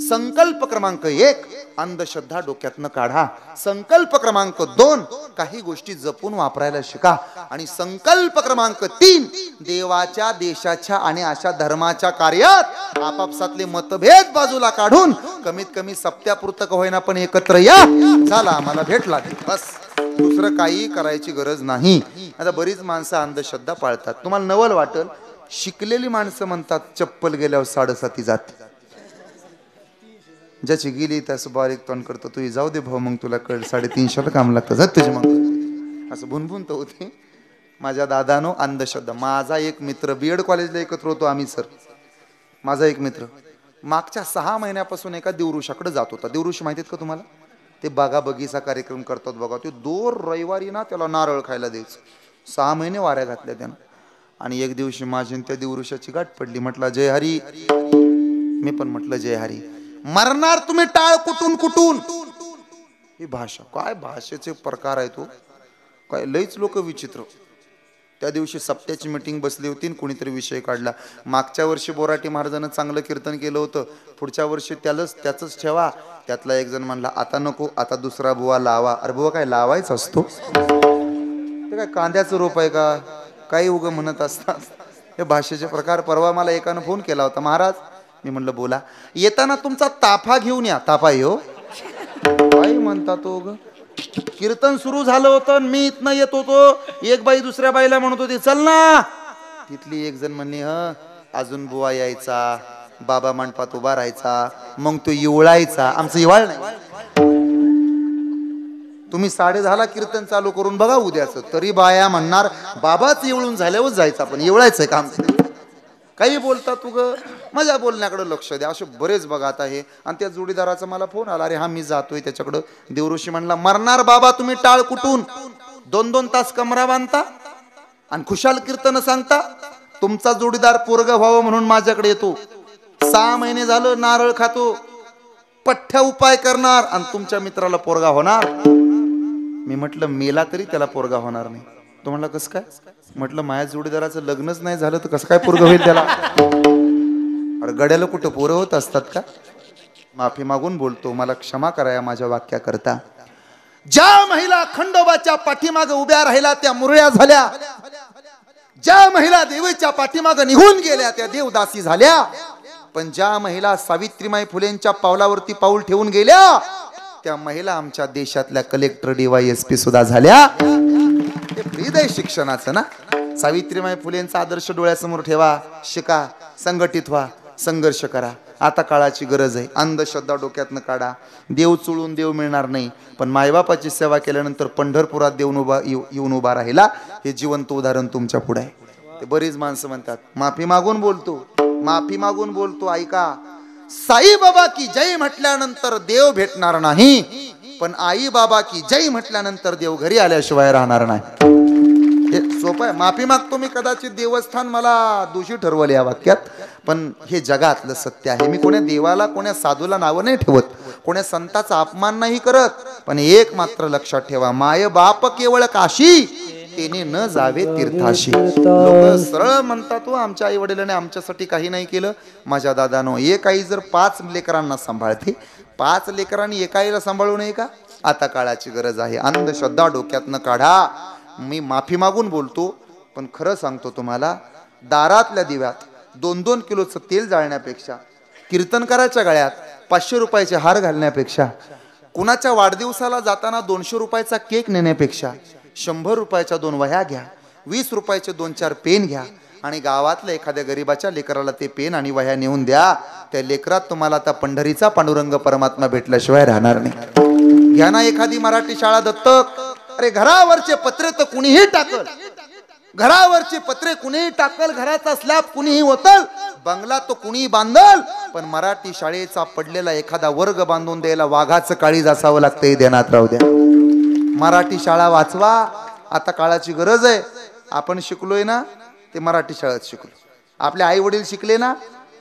संकल्प क्रमांक 1, अंधश्रद्धा डोक्यातनं काढा. संकल्प क्रमांक 2, काही गोष्टी जपून वापरायला शिका. आणि संकल्प क्रमांक 3, देवाच्या, देशाच्या आणि अशा धर्माच्या कार्यात आपापसातले मतभेद बाजूला काढून कमीत कमी सप्त्यापुरतं का होईना पण एकत्र या. झाला, आम्हाला भेटला बस. दुसरं काही करायची गरज नाही. आता बरीच माणसं अंधश्रद्धा पाळतात. तुम्हाला नवल वाटल, शिकलेली माणसं म्हणतात चप्पल गेल्यावर 7.5 जाते. ज्याची गेली त्याचं बारीक तोंड करतो, तू जाऊ दे भाऊ, मग तुला कळ 350ला काम लागतं, जात तुझी मग. असं भुनभुन तर होते. माझ्या दादानो, अंधश्रद्धा. माझा एक मित्र, बीएड कॉलेजला एकत्र होतो आम्ही सर. माझा एक मित्र मागच्या 6 महिन्यापासून एका देवऋषाकडे जात होता. देवऋषी माहितीत का तुम्हाला? ते बागा बगीचा कार्यक्रम करतात बघा. ते 2 रविवारी ना त्याला नारळ खायला द्यायचं. 6 महिने वाऱ्या घातल्या त्यानं. आणि एक दिवशी माझी त्या देवऋषाची गाठ पडली. म्हटलं जय हरी. मी पण म्हटलं जय हरी. मरणार तुम्ही टाळ कुठून कुठून. ही भाषा, काय भाषेचे प्रकार आहे तो, काय लईच लोक विचित्र. त्या दिवशी सप्त्याची मीटिंग बसली होती, कोणीतरी विषय काढला. मागच्या वर्षी बोराटी महाराजांना चांगलं कीर्तन केलं होतं, पुढच्या वर्षी त्याच ठेवा. त्यातला एक जण म्हणला आता नको, आता दुसरा बुवा लावा. अरे बुवा काय लावायचा असतो? ते काय कांद्याचं रोप आहे का? काही उग म्हणत असतात. हे भाषेचे प्रकार. परवा मला एकानं फोन केला होता, महाराज. मी म्हणलं बोला. येताना तुमचा ताफा घेऊन या. ताफा येऊ काय म्हणता तो ग? कीर्तन सुरू झालं होतं, मी इथनं येत होतो. एक बाई दुसऱ्या बाईला म्हणत होती चल ना. तिथली एक जण म्हणली अजून बुवा यायचा, बाबा मंडपात उभा राहायचा, मग तो इवळायचा. आमचं इवाळ नाही. तुम्ही 10:30ला कीर्तन चालू करून बघा उद्याच, तरी बाया म्हणणार बाबाच इवळून झाल्यावर जायचं, पण इवळायचंय काम. काही बोलता तू ग, माझ्या बोलण्याकडे लक्ष द्या. असे बरेच बघा आता हे. आणि त्या जोडीदाराचा मला फोन आला, अरे हा मी जातोय त्याच्याकडं. देवऋषी म्हणला मरणार बाबा तुम्ही टाळ कुठून. 2-2 तास कमरा बांधता आणि खुशाल कीर्तन सांगता. तुमचा जोडीदार पोरग व्हावं म्हणून माझ्याकडे येतो. 6 महिने झालं नारळ खातो, पठ्ठ्या उपाय करणार आणि तुमच्या मित्राला पोरगा होणार. मी म्हटलं मेला तरी त्याला पोरगा होणार नाही. तो म्हणला कसं काय? म्हटलं माझ्या जोडीदाराचं लग्नच नाही झालं तर कसं काय पोरग होईल त्याला? अरे गड्याला कुठं पोरं होत असतात का? माफी मागून बोलतो, मला क्षमा करा या माझ्या वाक्याकरता. ज्या महिला खंडोबाच्या पाठीमागे उभ्या राहिला त्या मुरळ्या झाल्या. ज्या महिला देवीच्या पाठीमागे निघून गेल्या त्या देवदासी झाल्या. पण ज्या महिला सावित्रीमाई फुलेंच्या पावलावरती पाऊल ठेवून गेल्या त्या महिला आमच्या देशातल्या कलेक्टर DYSP सुद्धा झाल्या. ते हृदय शिक्षणाचं ना. सावित्रीमाई फुलेंचा आदर्श डोळ्यासमोर ठेवा, शिका, संघटित व्हा, संघर्ष करा. आता काळाची गरज आहे. अंधश्रद्धा डोक्यातनं काढा. देव चुळून देव मिळणार नाही, पण मायबापाची सेवा केल्यानंतर पंढरपुरात देव येऊन उभा राहिला हे जिवंत उदाहरण तुमच्या पुढे आहे. ते बरीच माणसं म्हणतात माफी मागून बोलतो, माफी मागून बोलतो. ऐका, साई बाबा की जय म्हटल्यानंतर देव भेटणार नाही, पण आई बाबा की जय म्हटल्यानंतर देव घरी आल्याशिवाय राहणार नाही. हे सोपं आहे. माफी मागतो मी, कदाचित देवस्थान मला दोषी ठरवले या वाक्यात, पण हे जगातलं सत्य आहे. मी कोण्या देवाला कोण्या साधूला नावं नाही ठेवत, कोण्या संताचा अपमान नाही करत, पण एक मात्र लक्षात ठेवा, माय बाप केवळ काशी तेने न जावे तीर्थाशी. लोक सरळ म्हणतात हो आमच्या आई वडिलांनी आमच्यासाठी काही नाही केलं. माझ्या दादानो, एक आई जर 5 लेकरांना सांभाळते, 5 लेकरांनी एका आईला सांभाळू नये का? आता काळाची गरज आहे. अंधश्रद्धा डोक्यातनं काढा. मी माफी मागून बोलतो, पण खरं सांगतो तुम्हाला, दारातल्या दिव्यात 2-2 किलोचं तेल जाळण्यापेक्षा, कीर्तनकाराच्या गळ्यात 500 रुपयाचे हार घालण्यापेक्षा, कुणाच्या वाढदिवसाला जाताना 200 रुपयाचा केक नेण्यापेक्षा 100 रुपयाच्या 2 वह्या घ्या, 20 रुपयाचे 2-4 पेन घ्या आणि गावातल्या एखाद्या गरीबाच्या लेकराला ते पेन आणि वह्या नेऊन द्या. त्या लेकरात तुम्हाला आता पंढरीचा पांडुरंग परमात्मा भेटल्याशिवाय राहणार नाही. घ्या ना एखादी मराठी शाळा दत्तक. अरे घरावरचे पत्रे तर कुणीही टाकल, घरावरचे पत्रे कुणीही टाकल, घराचा स्लॅब कुणीही ओतल, बंगला तो कुणीही बांधल, पण मराठी शाळेचा पडलेला एखादा वर्ग बांधून द्यायला वाघाचं काळीज असावं लागतं. हे ध्यानात राहू द्या. मराठी शाळा वाचवा. आता काळाची गरज आहे. आपण शिकलोय ना ते मराठी शाळेत शिकलो. आपले आई वडील शिकले ना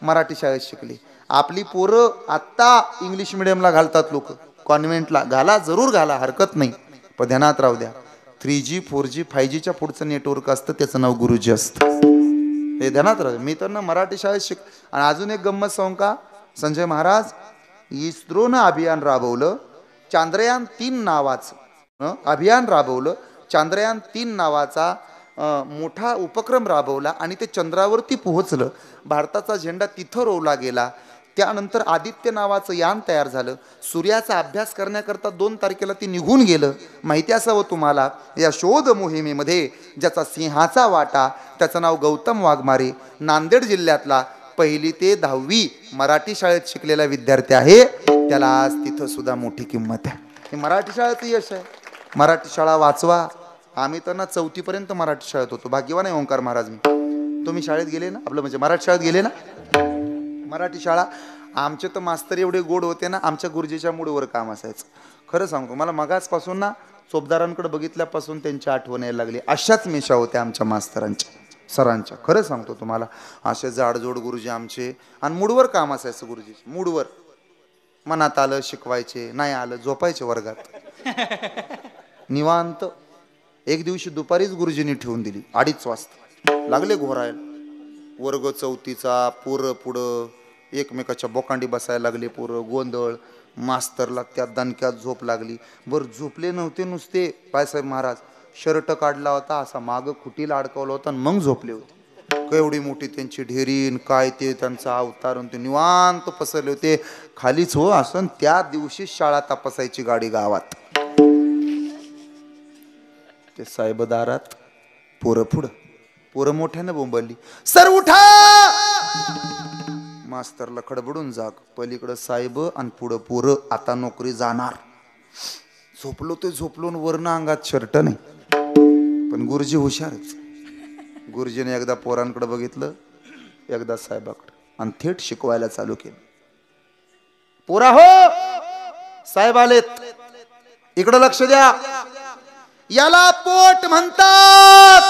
मराठी शाळेत शिकले. आपली पोरं आत्ता इंग्लिश मिडियमला घालतात लोक, कॉन्व्हेंटला घाला, जरूर घाला, हरकत नाही, पण ध्यानात राहू द्या. 3G 4G 5Gच्या पुढचं नेटवर्क असतं, त्याचं नाव गुरुजी असतं. हे ध्यानात राहू. मी तर ना मराठी शाळेत शिक. आणि अजून एक गंमत सांगू का? संजय महाराज, इस्रोनं अभियान राबवलं, चांद्रयान 3 नावाचं अभियान राबवलं. चांद्रयान 3 नावाचा मोठा उपक्रम राबवला आणि ते चंद्रावरती पोहोचलं. भारताचा झेंडा तिथं रोवला गेला. त्यानंतर आदित्य नावाचं यान तयार झालं. सूर्याचा अभ्यास करण्याकरता 2 तारखेला ती निघून गेलं. माहिती असावं तुम्हाला, या शोध मोहिमेमध्ये ज्याचा सिंहाचा वाटा, त्याचं नाव गौतम वाघमारे, नांदेड जिल्ह्यातला 1ली ते 10वी मराठी शाळेत शिकलेला विद्यार्थी आहे. त्याला आज तिथं सुद्धा मोठी किंमत आहे. हे मराठी शाळेचं यश आहे. मराठी शाळा वाचवा. आम्ही तर ना 4थी पर्यंत मराठी शाळेत होतो. भाग्यवान आहे ओंकार महाराज मी. तुम्ही शाळेत गेले ना, आपलं म्हणजे मराठी शाळेत गेले ना. मराठी शाळा, आमचे तर मास्तर एवढे गोड होते ना, आमच्या गुरुजीच्या मूडवर काम असायचं. खरं सांगतो, मला मगाचपासून ना चोपदारांकडे बघितल्यापासून त्यांची आठवण यायला लागली. अशाच मिशा होत्या आमच्या मास्तरांच्या, सरांच्या. खरं सांगतो तुम्हाला, असे जाडजोड गुरुजी आमचे. आणि मूडवर काम असायचं गुरुजी, मूडवर. मनात आलं शिकवायचे, नाही आलं झोपायचे वर्गात निवांत. एक दिवशी दुपारीच गुरुजींनी ठेवून दिली. 2:30 वाजता लागले घोरायला. वर्ग 4थीचा, पोरं पुढं एकमेकाच्या बोकांडी बसायला लागले पोरं. गोंधळ. मास्तरला त्या दणक्यात झोप लागली. बरं झोपले नव्हते नुसते, बाळासाहेब महाराज शर्ट काढला होता असा मागं खुटीला अडकवला होता आणि मग झोपले होते. केवढी मोठी त्यांची ढेरीन, काय ते त्यांचा अवतारून ते निवांत पसरले होते खालीच. हो असं त्या दिवशी शाळा तपासायची गाडी गावात. ते साहेब दारात, पोरं पुढं. पोरं मोठ्यानं बोंबलली, सर उठा. मास्तरला खडबडून जाग. पलीकडं साहेब आणि पुढं पोरं. आता नोकरी जाणार. झोपलो ते झोपलो, वरनं अंगात शर्ट नाही. पण गुरुजी हुशारच. गुरुजीने एकदा पोरांकडे बघितलं, एकदा साहेबाकडे, आणि थेट शिकवायला चालू केलं. पोरा हो, साहेब आलेत, इकडं लक्ष द्या. याला पोट म्हणतात.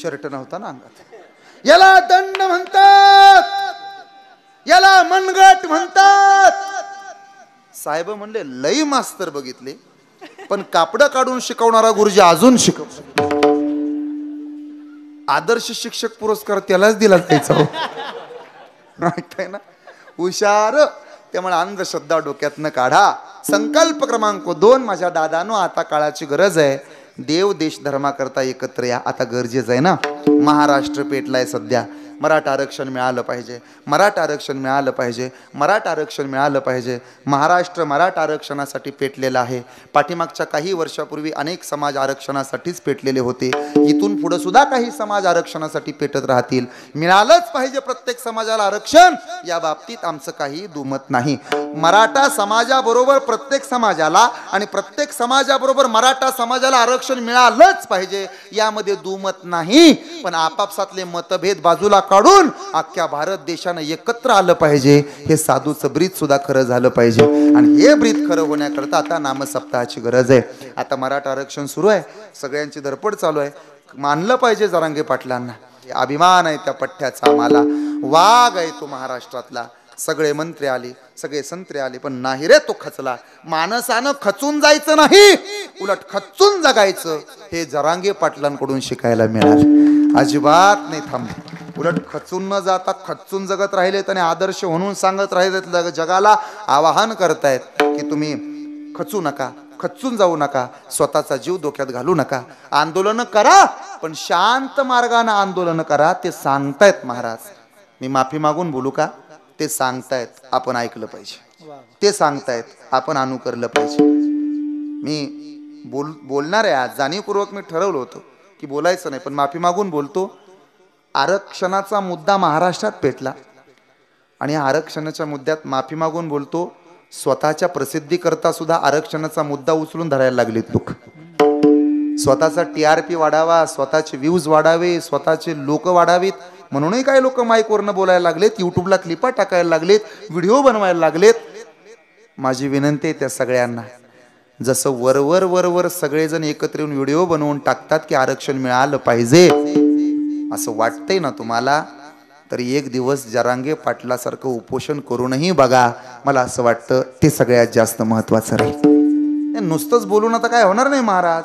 शर्ट नव्हता ना अंगात. याला दंड म्हणतात, याला मनगट म्हणतात. साहेब म्हणले लई मास्तर बघितले, पण कापड काढून शिकवणारा गुरुजी अजून शिकव. आदर्श शिक्षक पुरस्कार त्यालाच दिला जायचा. ऐकताय ना, हुशार. त्यामुळे अंधश्रद्धा डोक्यातनं काढा. संकल्प क्रमांक 2, माझ्या दादानो, आता काळाची गरज आहे. देव देश धर्माकरता एकत्र या. आता गरजेचं आहे ना. महाराष्ट्र पेटलाय सध्या. मराठा आरक्षण मिळालं पाहिजे, मराठा आरक्षण मिळालं पाहिजे, मराठा आरक्षण मिळालं पाहिजे. महाराष्ट्र मराठा आरक्षणासाठी पेटलेला आहे. पाठीमागच्या काही वर्षापूर्वी अनेक समाज आरक्षणासाठीच पेटलेले होते. इथून पुढे सुद्धा काही समाज आरक्षणासाठी पेटत राहतील. मिळालंच पाहिजे प्रत्येक समाजाला आरक्षण. या बाबतीत आमचं काही दुमत नाही. मराठा समाजाबरोबर प्रत्येक समाजाला आणि प्रत्येक समाजाबरोबर मराठा समाजाला आरक्षण मिळालंच पाहिजे, यामध्ये दुमत नाही. पण आपापसातले मतभेद बाजूला काढून अख्ख्या भारत देशानं एकत्र आलं पाहिजे. हे साधूचं ब्रीद सुद्धा खरं झालं पाहिजे. आणि हे ब्रीद खरं होण्याकरता आता नामसप्ताहाची गरज आहे. आता मराठा आरक्षण सुरू आहे, सगळ्यांची धडपड चालू आहे. मानलं पाहिजे जरांगे पाटलांना. अभिमान आहे त्या पठ्ठ्याचा आम्हाला. वाघ आहे तो महाराष्ट्रातला. सगळे मंत्री आले, सगळे संत्री आले, पण नाही रे तो खचला. माणसानं खचून जायचं नाही, उलट खचून जगायचं. हे जरांगे पाटलांकडून शिकायला मिळालं. अजिबात नाही थांबले. उलट खचून न जाता खचून जगत राहिलेत आणि आदर्श म्हणून सांगत राहिलेत. जगाला आवाहन करतायत की तुम्ही खचू नका, खचून जाऊ नका, स्वतःचा जीव धोक्यात घालू नका. आंदोलन करा, पण शांत मार्गाने आंदोलन करा. ते सांगतायत महाराज. मी माफी मागून बोलू का? ते सांगतायत, आपण ऐकलं पाहिजे. ते सांगतायत, आपण अनुकरलं पाहिजे. मी बोलणार आहे आज. जाणीवपूर्वक मी ठरवलं होतं की बोलायचं नाही, पण माफी मागून बोलतो. आरक्षणाचा मुद्दा महाराष्ट्रात पेटला आणि आरक्षणाच्या मुद्द्यात माफी मागून बोलतो. स्वतःच्या प्रसिद्धी करता सुद्धा आरक्षणाचा मुद्दा उचलून धरायला लागलेत लोक. स्वतःचा TRP वाढावा, स्वतःचे व्ह्यूज वाढावे, स्वतःचे लोक वाढावीत म्हणूनही काही लोक माईकवरनं बोलायला लागलेत, युट्यूबला क्लिपा टाकायला लागलेत, व्हिडिओ बनवायला लागलेत. माझी विनंती आहे त्या सगळ्यांना, जसं वरवर वरवर सगळेजण एकत्र येऊन व्हिडिओ बनवून टाकतात की आरक्षण मिळालं पाहिजे, असं वाटतंय ना तुम्हाला, तर एक दिवस जरांगे पाटलासारखं उपोषण करूनही बघा. मला असं वाटतं ते सगळ्यात जास्त महत्वाचं राहील. नुसतंच बोलून आता काय होणार नाही महाराज.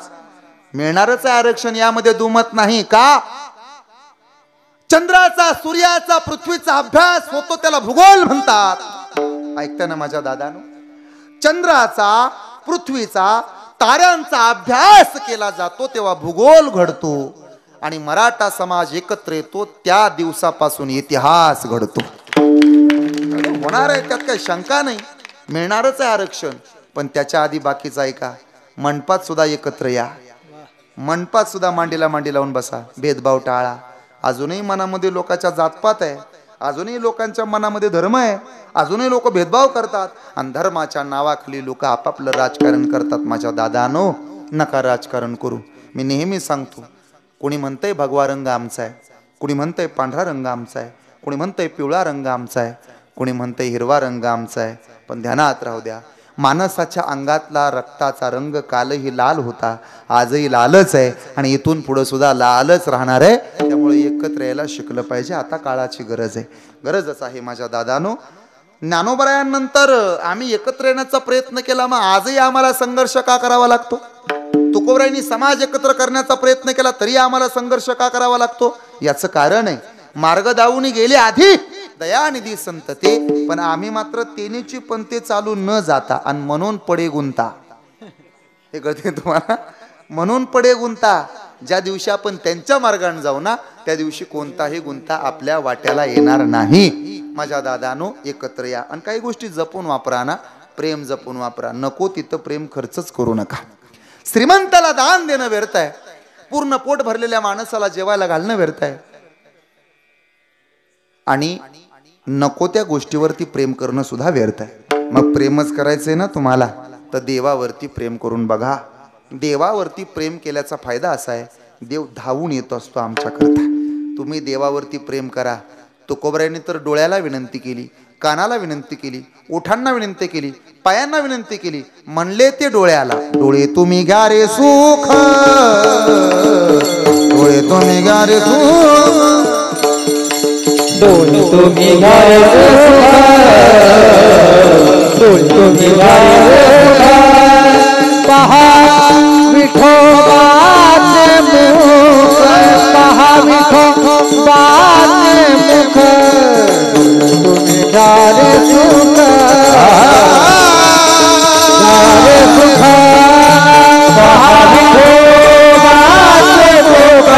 मिळणारच आहे आरक्षण, यामध्ये दुमत नाही. का? चंद्राचा, सूर्याचा, पृथ्वीचा अभ्यास होतो त्याला भूगोल म्हणतात. ऐकता ना माझ्या दादानो, चंद्राचा, पृथ्वीचा, ताऱ्यांचा अभ्यास केला जातो तेव्हा भूगोल घडतो. आणि मराठा समाज एकत्र येतो त्या दिवसापासून इतिहास घडतो. होणार आहे, त्यात काही शंका नाही. मिळणारच आहे आरक्षण, पण त्याच्या आधी बाकीचं ऐका. मंडपात सुद्धा एकत्र या. मंडपात सुद्धा मांडीला मांडी लावून बसा. भेदभाव टाळा. अजूनही मनामध्ये लोकांच्या जातपात आहे, अजूनही लोकांच्या मनामध्ये धर्म आहे, अजूनही लोक भेदभाव करतात आणि धर्माच्या नावाखाली लोक आपापलं राजकारण करतात. माझ्या दादानो, नका राजकारण करू. मी नेहमी सांगतो, कोणी म्हणतंय भगवा रंग आमचा आहे, कोणी म्हणतंय पांढरा रंग आमचा आहे, कोणी म्हणतंय पिवळा रंग आमचा आहे, कोणी म्हणतंय हिरवा रंग आमचा आहे. पण ध्यानात राहू द्या, माणसाच्या अंगातला रक्ताचा रंग कालही लाल होता, आजही लालच आहे आणि इथून पुढे सुद्धा लालच राहणार आहे. त्यामुळे एकत्र यायला शिकलं पाहिजे. आता काळाची गरज आहे, गरजच आहे. माझ्या दादानो, ज्ञानोबरायांनंतर आम्ही एकत्र येण्याचा प्रयत्न केला, मग आजही आम्हाला संघर्ष का करावा लागतो? तुकोबरायांनी समाज एकत्र करण्याचा प्रयत्न केला तरी आम्हाला संघर्ष का करावा लागतो? याचं कारण आहे, मार्ग दावून गेले आधी दयानिधी संत ते, पण आम्ही मात्र तेनीची पंथे चालू न जाता आणि म्हणून पडे गुंता. हे कळते तुम्हाला? म्हणून पडे गुंता. ज्या दिवशी आपण त्यांच्या मार्गाने जाऊ ना, त्या दिवशी कोणताही गुंता आपल्या वाट्याला येणार नाही. माझ्या दादानो, एकत्र या आणि काही गोष्टी जपून वापरा ना. प्रेम जपून वापरा. नको तिथं प्रेम खर्चच करू नका. श्रीमंताला दान देणं व्यर्थ आहे, पूर्ण पोट भरलेल्या माणसाला जेवायला घालणं व्यर्थ आहे, आणि नको त्या गोष्टीवरती प्रेम करणं सुद्धा व्यर्थ आहे. मग प्रेमच करायचंय ना तुम्हाला, तर देवावरती प्रेम करून बघा. देवावरती प्रेम केल्याचा फायदा असा आहे, देव धावून येतो असतो आमच्याकरता. तुम्ही देवावरती प्रेम करा, तुकोबरायांनी तर डोळ्याला विनंती केली, कानाला विनंती केली, ओठांना विनंती केली, पायांना विनंती केली. म्हणले ते डोळ्याला, डोळे तुम्ही घ्या रे सुख, डोळे तुम्ही घ्या रे सुख, डोळे तुम्ही घ्या रे सुख, डोळे तुम्ही घ्या रे सुख. पहा विठोबाचे मुख, पहा विठोबाचे मुख, तुम्ही घ्या रे सुख, घ्या रे सुख. पहा विठोबाचे मुख,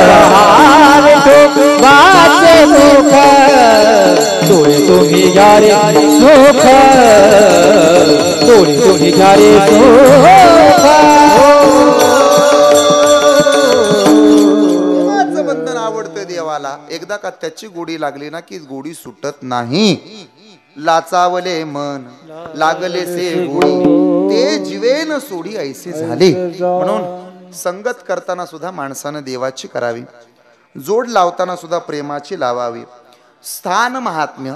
पहा विठोबाचे मुख, डोळे तुम्ही घ्या रे सुख, डोळे तुम्ही घ्या रे सुख. बंधन आवडतं देवाला, एकदा का त्याची गोडी लागली ना की गोडी सुटत नाही. लाचावले मन लागले से गोडी, ते जीवेन सोडी ऐसे झाले. म्हणून संगत करताना सुद्धा माणसानं देवाची करावी, जोड लावताना सुद्धा प्रेमाची लावावी. स्थान महात्म्य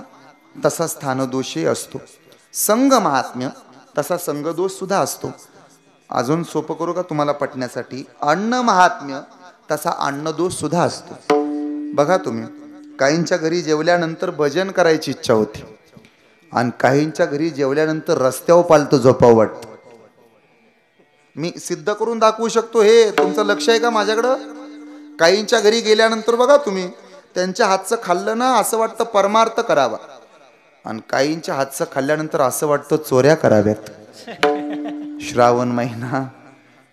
तसा स्थानदोषही असतो, संग महात्म्य तसा संगदोष सुद्धा असतो. अजून सोपं करू का तुम्हाला पटण्यासाठी? अन्न महात्म्य तसा अन्नदोष सुद्धा असतो. बघा तुम्ही, काहींच्या घरी जेवल्यानंतर भजन करायची इच्छा होती आणि काहींच्या घरी जेवल्यानंतर रस्त्यावर पालतं झोपावं वाटतं. मी सिद्ध करून दाखवू शकतो, हे तुमचं लक्ष आहे का माझ्याकडं? काहींच्या घरी गेल्यानंतर बघा तुम्ही, त्यांच्या हातचं खाल्लं ना असं वाटतं परमार्थ करावा, आणि काहींच्या हातचं खाल्ल्यानंतर असं वाटतं चोऱ्या कराव्यात.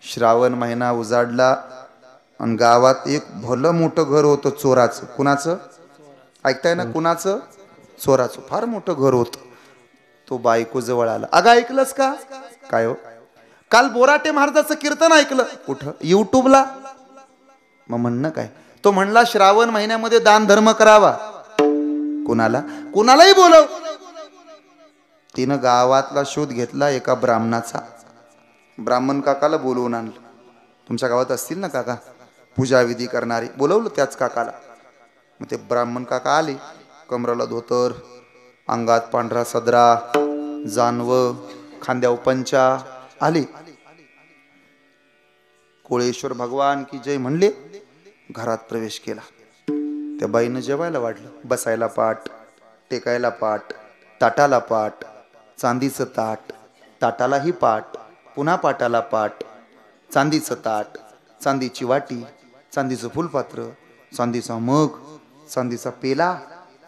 श्रावण महिना उजाडला आणि गावात एक भलं मोठं घर होतं चोराचं. कुणाचं ऐकताय ना? कुणाचं? चोराचं. फार मोठं घर होतं. तो बायको जवळ आला. अगं ऐकलंस का? काय हो? काल बोराटे महाराजाचं कीर्तन ऐकलं. कुठं? युट्यूबला. मग म्हणणं काय? तो म्हणला श्रावण महिन्यामध्ये दान धर्म करावा. कुणाला? कुणालाही बोलव. तिनं गावातला शोध घेतला एका ब्राह्मणाचा. ब्राह्मण काकाला बोलवून आणलं. तुमच्या गावात असतील ना काका पूजा विधी करणारे, बोलवलं त्याच काकाला. मग ते ब्राह्मण काका आले. कमराला धोतर, अंगात पांढरा सदरा, जानवं, खांद्यावर पंचा आले. कोळेश्वर भगवान की जय म्हणले. घरात प्रवेश केला. त्या बाईनं जेवायला वाढलं. बसायला पाट, टेकायला पाट, ताटाला पाट, चांदीचं ताट, ताटालाही पाट, पुन्हा पाटाला पाट, चांदीचं ताट, चांदीची वाटी, चांदीचं फुलपात्र, चांदीचा मग, चांदीचा पेला,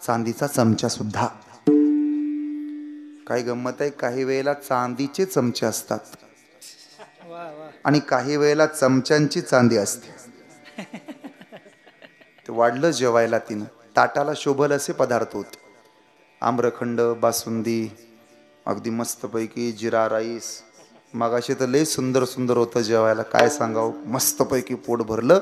चांदीचा चमचा सुद्धा. काही गंमत आहे, काही वेळेला चांदीचे चमचे असतात आणि काही वेळेला चमच्यांची चांदी असते. ते वाढलं जेवायला तिनं. ताटाला शोभल असे पदार्थ होते. आम्रखंड, बासुंदी, अगदी मस्तपैकी जिरा राईस. मगाशी तर लय सुंदर सुंदर होतं जेवायला, काय सांगावं. मस्तपैकी पोट भरलं.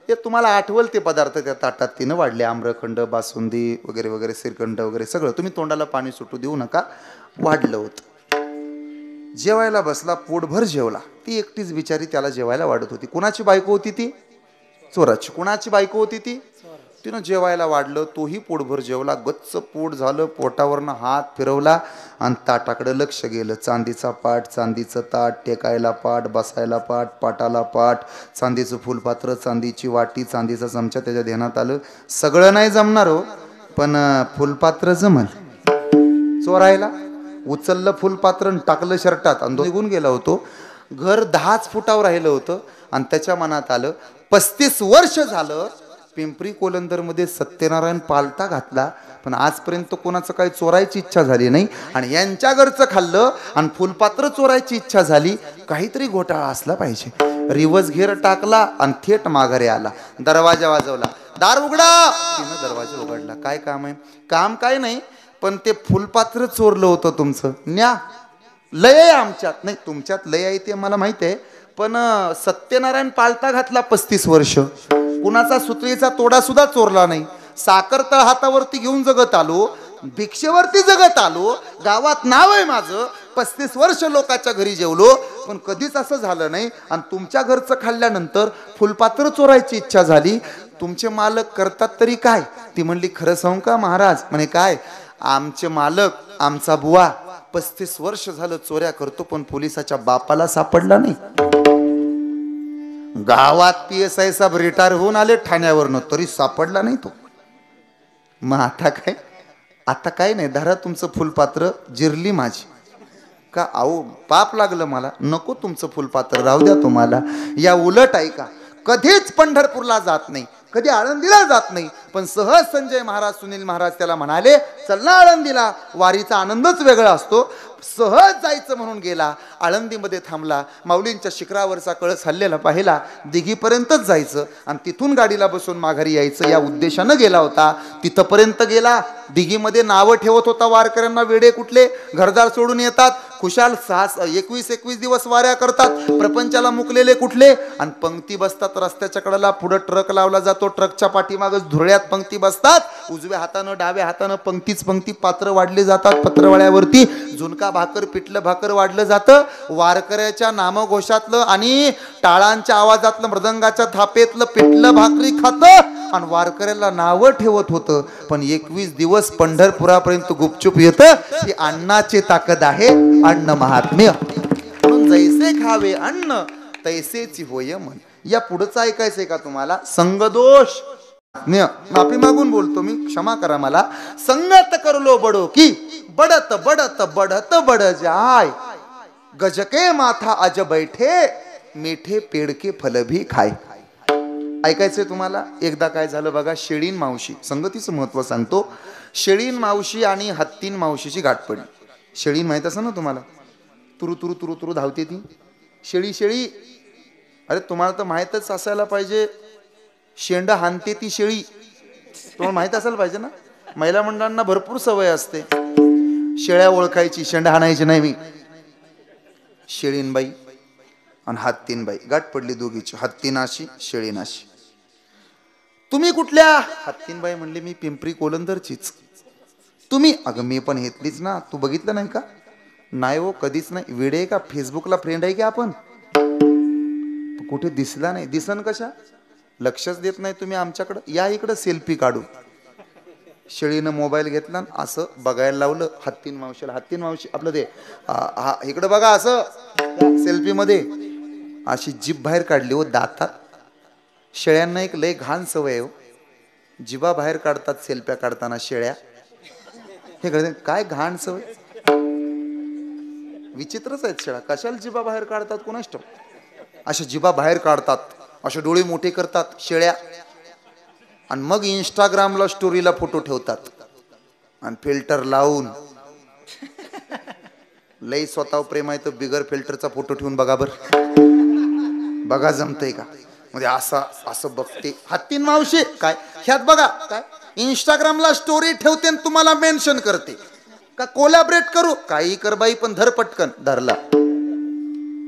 हे तुम्हाला आठवल ते पदार्थ त्या ताटात तिनं वाढले. आम्रखंड, बासुंदी वगैरे वगैरे, श्रीखंड वगैरे सगळं. तुम्ही तोंडाला पाणी सुटू देऊ नका. वाढलं होतं. जेवायला बसला, पोटभर जेवला. ती एकटीच बिचारी त्याला जेवायला वाढत होती. कुणाची बायको होती ती? चोराची. कुणाची बायको होती ती? तिनं जेवायला वाढलं. तोही पोटभर जेवला. गच्च पोट झालं. पोटावरनं हात फिरवला आणि ताटाकडे लक्ष गेलं. चांदीचा पाट, चांदीचं ताट, टेकायला पाट, बसायला पाट, पाटाला पाट, चांदीचं फुलपात्र, चांदीची वाटी, चांदीचा चमचा. त्याच्या ध्यानात आलं सगळं नाही जमणार हो, पण फुलपात्र जमल. चोरायला उचललं फुलपात्र आणि टाकलं शर्टात आणि निघून गेला होतो. घर 10 फुटावर राहिलं होतं आणि त्याच्या मनात आलं 35 वर्ष झालं पिंपरी कोलंदरमध्ये सत्यनारायण पालता घातला, पण आजपर्यंत कोणाचं काही चोरायची इच्छा झाली नाही. आणि यांच्या घरचं खाल्लं आणि फुलपात्र चोरायची इच्छा झाली. काहीतरी घोटाळा असला पाहिजे. रिवर्स घेर टाकला आणि थेट माघारी आला. दरवाजा वाजवला. दार उघडा. तिनं दरवाजा उघडला. काय काम आहे? काम काय नाही, पण ते फुलपात्र चोरलं होतं तुमचं. न्या लय आहे आमच्यात. नाही तुमच्यात लय आहे ते मला माहिती आहे, पण सत्यनारायण पालता घातला 35 वर्ष. कुणाचा सुत्रीचा तोडा सुद्धा चोरला नाही. साखर तळ हातावरती घेऊन जगत आलो, भिक्षेवरती जगत आलो. गावात नाव आहे माझं. 35 वर्ष लोकांच्या घरी जेवलो. पण कधीच असं झालं नाही. आणि तुमच्या घरचं खाल्ल्यानंतर फुलपात्र चोरायची इच्छा झाली. तुमचे मालक करतात तरी काय? ती म्हणली खरं सांगू का महाराज? म्हणे काय? आमचे मालक, आमचा बुवा 35 वर्ष झालं चोऱ्या करतो, पण पोलिसाच्या बापाला सापडला नाही. गावात PSI साहेब रिटायर होऊन आले ठाण्यावरनं, तरी सापडला नाही तो. मग आता काय? आता काय नाही, धरा तुमचं फुलपात्र, जिरली माझी. का अहो पाप लागलं मला, नको तुमचं फुलपात्र, राहू द्या तुम्हाला. या उलट ऐका, कधीच पंढरपूरला जात नाही, कधी आळंदीला जात नाही, पण सहज संजय महाराज, सुनील महाराज त्याला म्हणाले चल ना आळंदीला, वारीचा आनंदच वेगळा असतो. सहज जायचं म्हणून गेला, आळंदीमध्ये थांबला, माऊलींच्या शिखरावरचा कळस हल्लेला पाहिला, दिघीपर्यंतच जायचं आणि तिथून गाडीला बसून माघारी यायचं या उद्देशानं गेला होता. तिथपर्यंत गेला, दिघीमध्ये नावं ठेवत होता वारकऱ्यांना, वेडे कुठले घरदार सोडून येतात, खुशाल 21 दिवस वाऱ्या करतात, प्रपंचाला मुकलेले कुठले, आणि पंक्ती बसतात रस्त्याच्या कडेला, पुढे ट्रक लावला जातो, ट्रकच्या पाठीमागच धुरळ्यात पंक्ती बसतात, उजव्या हातानं डाव्या हातानं पंक्तीच पंक्ती, पात्र वाढले जातात, पत्रवळ्यावरती झुणका भाकर, पिठलं भाकर वाढलं जातं. वारकऱ्याच्या नामघोषातलं आणि टाळांच्या आवाजातलं, मृदंगाच्या थापेतलं पिठलं भाकरी खातं आणि वारकऱ्याला नावं ठेवत होतं. पण 21 दिवस पंढरपुरापर्यंत गुपचूप येतं. ही अण्णाची ताकद आहे, अन्न महात्म्य. म्हणून जैसे खावे अन्न तैसेची होय मन. या पुढचं ऐकायचंय का तुम्हाला? संगदोष माफी मागून बोलतो मी, क्षमा करा मला. संगत करलो बडो की बडत बडत बडत बड जाय, गजके माथा अज बैठे, मीठे पेड़ के फल भी खाय. ऐकायचंय तुम्हाला? एकदा काय झालं बघा, शेळीन मावशी, संगतीचं महत्व सांगतो. शेळीन मावशी आणि हत्तीन मावशीची गाठ पडली. शेळीन माहित असं ना तुम्हाला, तुरु तुरु तुरु तुरु धावते ती शेळी. शेळी, अरे तुम्हाला तर माहीतच असायला पाहिजे, शेंड हाणते ती शेळी, तुम्हाला माहित असायला पाहिजे ना. महिला मंडळांना भरपूर सवय असते शेळ्या ओळखायची, शेंड हाणायची नाही. मी शेळीनबाई आणि हत्तीनबाई गाठ पडली दोघीची, हत्तीनाशी शेळीनाशी. तुम्ही कुठल्या? हत्तीनबाई म्हणले मी पिंपरी कोलंदरचीच. तुम्ही? अगं मी पण घेतलीच ना, तू बघितलं नाही का? नाही हो कधीच नाही. वेडे आहे का? फेसबुकला फ्रेंड आहे की आपण? कुठे दिसला नाही. दिसन कशा? लक्षच देत नाही तुम्ही आमच्याकडं. या इकडं सेल्फी काढू. शेळीनं मोबाईल घेतला असं बघायला लावलं हत्तीन मावशीला. हत्तीन मावशी आपलं ते हा इकडं बघा, असं सेल्फी मध्ये अशी जीभ बाहेर काढली हो दातात. शेळ्यांना एक लय घाण सवय हो, जिभा बाहेर काढतात सेल्फ्या काढताना शेळ्या. हे कळते काय घाण सवय, विचित्रच आहेत शेळ्या. कशाला जिभा बाहेर काढतात कोणास ठाऊक. अशा जिभा बाहेर काढतात, असे डोळे मोठे करतात शेळ्या, आणि मग इंस्टाग्रामला स्टोरीला फोटो ठेवतात आणि फिल्टर लावून. लई स्वतः प्रेम आहे तर बिगर फिल्टरचा फोटो ठेवून बघा बर, बघा जमतंय का. म्हणजे असं असं बघते हत्तीन मावशी. काय ह्यात बघा, काय इंस्टाग्रामला स्टोरी ठेवते आणि तुम्हाला मेन्शन करते का कोलॅबरेट करू, काही कर बाई पण धर पटकन. धरला,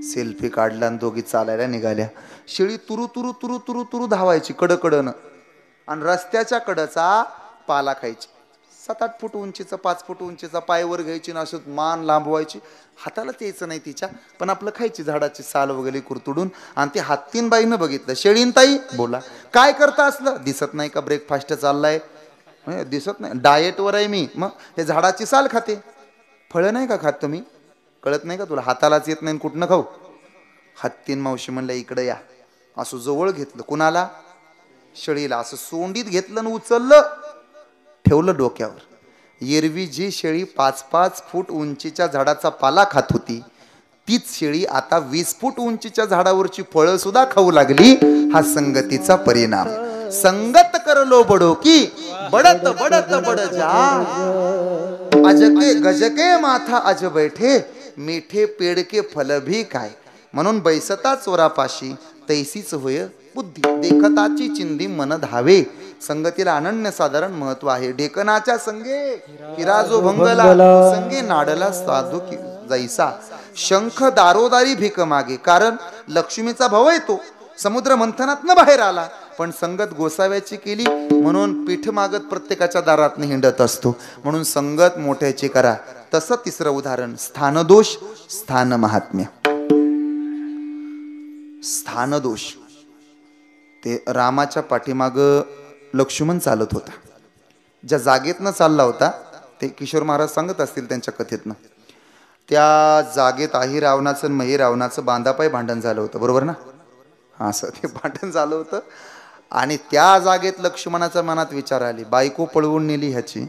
सेल्फी काढला आणि दोघी चालायला निघाल्या. शेळी तुरु तुरु तुरु तुरु तुरु धावायची कडकडनं आणि रस्त्याच्या कडचा पाला खायची. 7-8 फूट उंचीचा, 5 फूट उंचीचा पाय वर घ्यायची ना, असं मान लांबवायची, हातालाच यायचं नाही तिच्या, पण आपलं खायची झाडाची साल वगैरे कुरतुडून. आणि ते हत्तीनबाईनं बघितलं. शेळीनताई बोला काय करता असलं? दिसत नाही का ब्रेकफास्ट चाललाय? दिसत नाही, डाएटवर आहे मी. मग हे झाडाची साल खाते, फळं नाही का खात तुम्ही? कळत नाही का तुला? हातालाच येत नाही कुठनं खाऊ? हत्तीन मावशी म्हणलं इकडे या. असं जवळ घेतलं. कुणाला? शेळीला. असं सोंडीत घेतलं आणि उचललं, ठेवलं डोक्यावर. एरवी जी शेळी 5-5 फूट उंचीच्या झाडाचा पाला खात होती, तीच शेळी आता 20 फूट उंचीच्या झाडावरची फळं सुद्धा खाऊ लागली. हा संगतीचा परिणाम. संगत करलो बडो की बडत बडत बड जा, अजके गजके माथा अज बैठे, मीठे पेड़ के फल भी काय. म्हणून बैसता चोरापाशी तैसीच होय बुद्धी, देखताची चिंधी मन धावे. संगतीला अनन्य साधारण महत्व आहे. ढेकनाच्या संगे हिराजो भंगला, संगे नाडला साधू जैसा. शंख दारोदारी भीक मागे, कारण लक्ष्मीचा भाव आहे तो. समुद्र मंथनातनं बाहेर आला, पण संगत गोसाव्याची केली म्हणून पीठ मागत प्रत्येकाच्या दारात हिंडत असतो. म्हणून संगत मोठ्याची करा. तसं तिसरं उदाहरण स्थानदोष स्थान महात्म्य. स्थानदोष. ते रामाच्या पाठीमाग लक्ष्मण चालत होता. ज्या जागेतनं चालला होता ते किशोर महाराज सांगत असतील त्यांच्या कथेतनं, त्या जागेत आही रावणाचं आणि मही रावणाचं बांधापाय भांडण झालं होतं, बरोबर ना? असं ते भांडण झालं होतं. आणि त्या जागेत लक्ष्मणाच्या मनात विचार आले, बायको पळवून नेली ह्याची,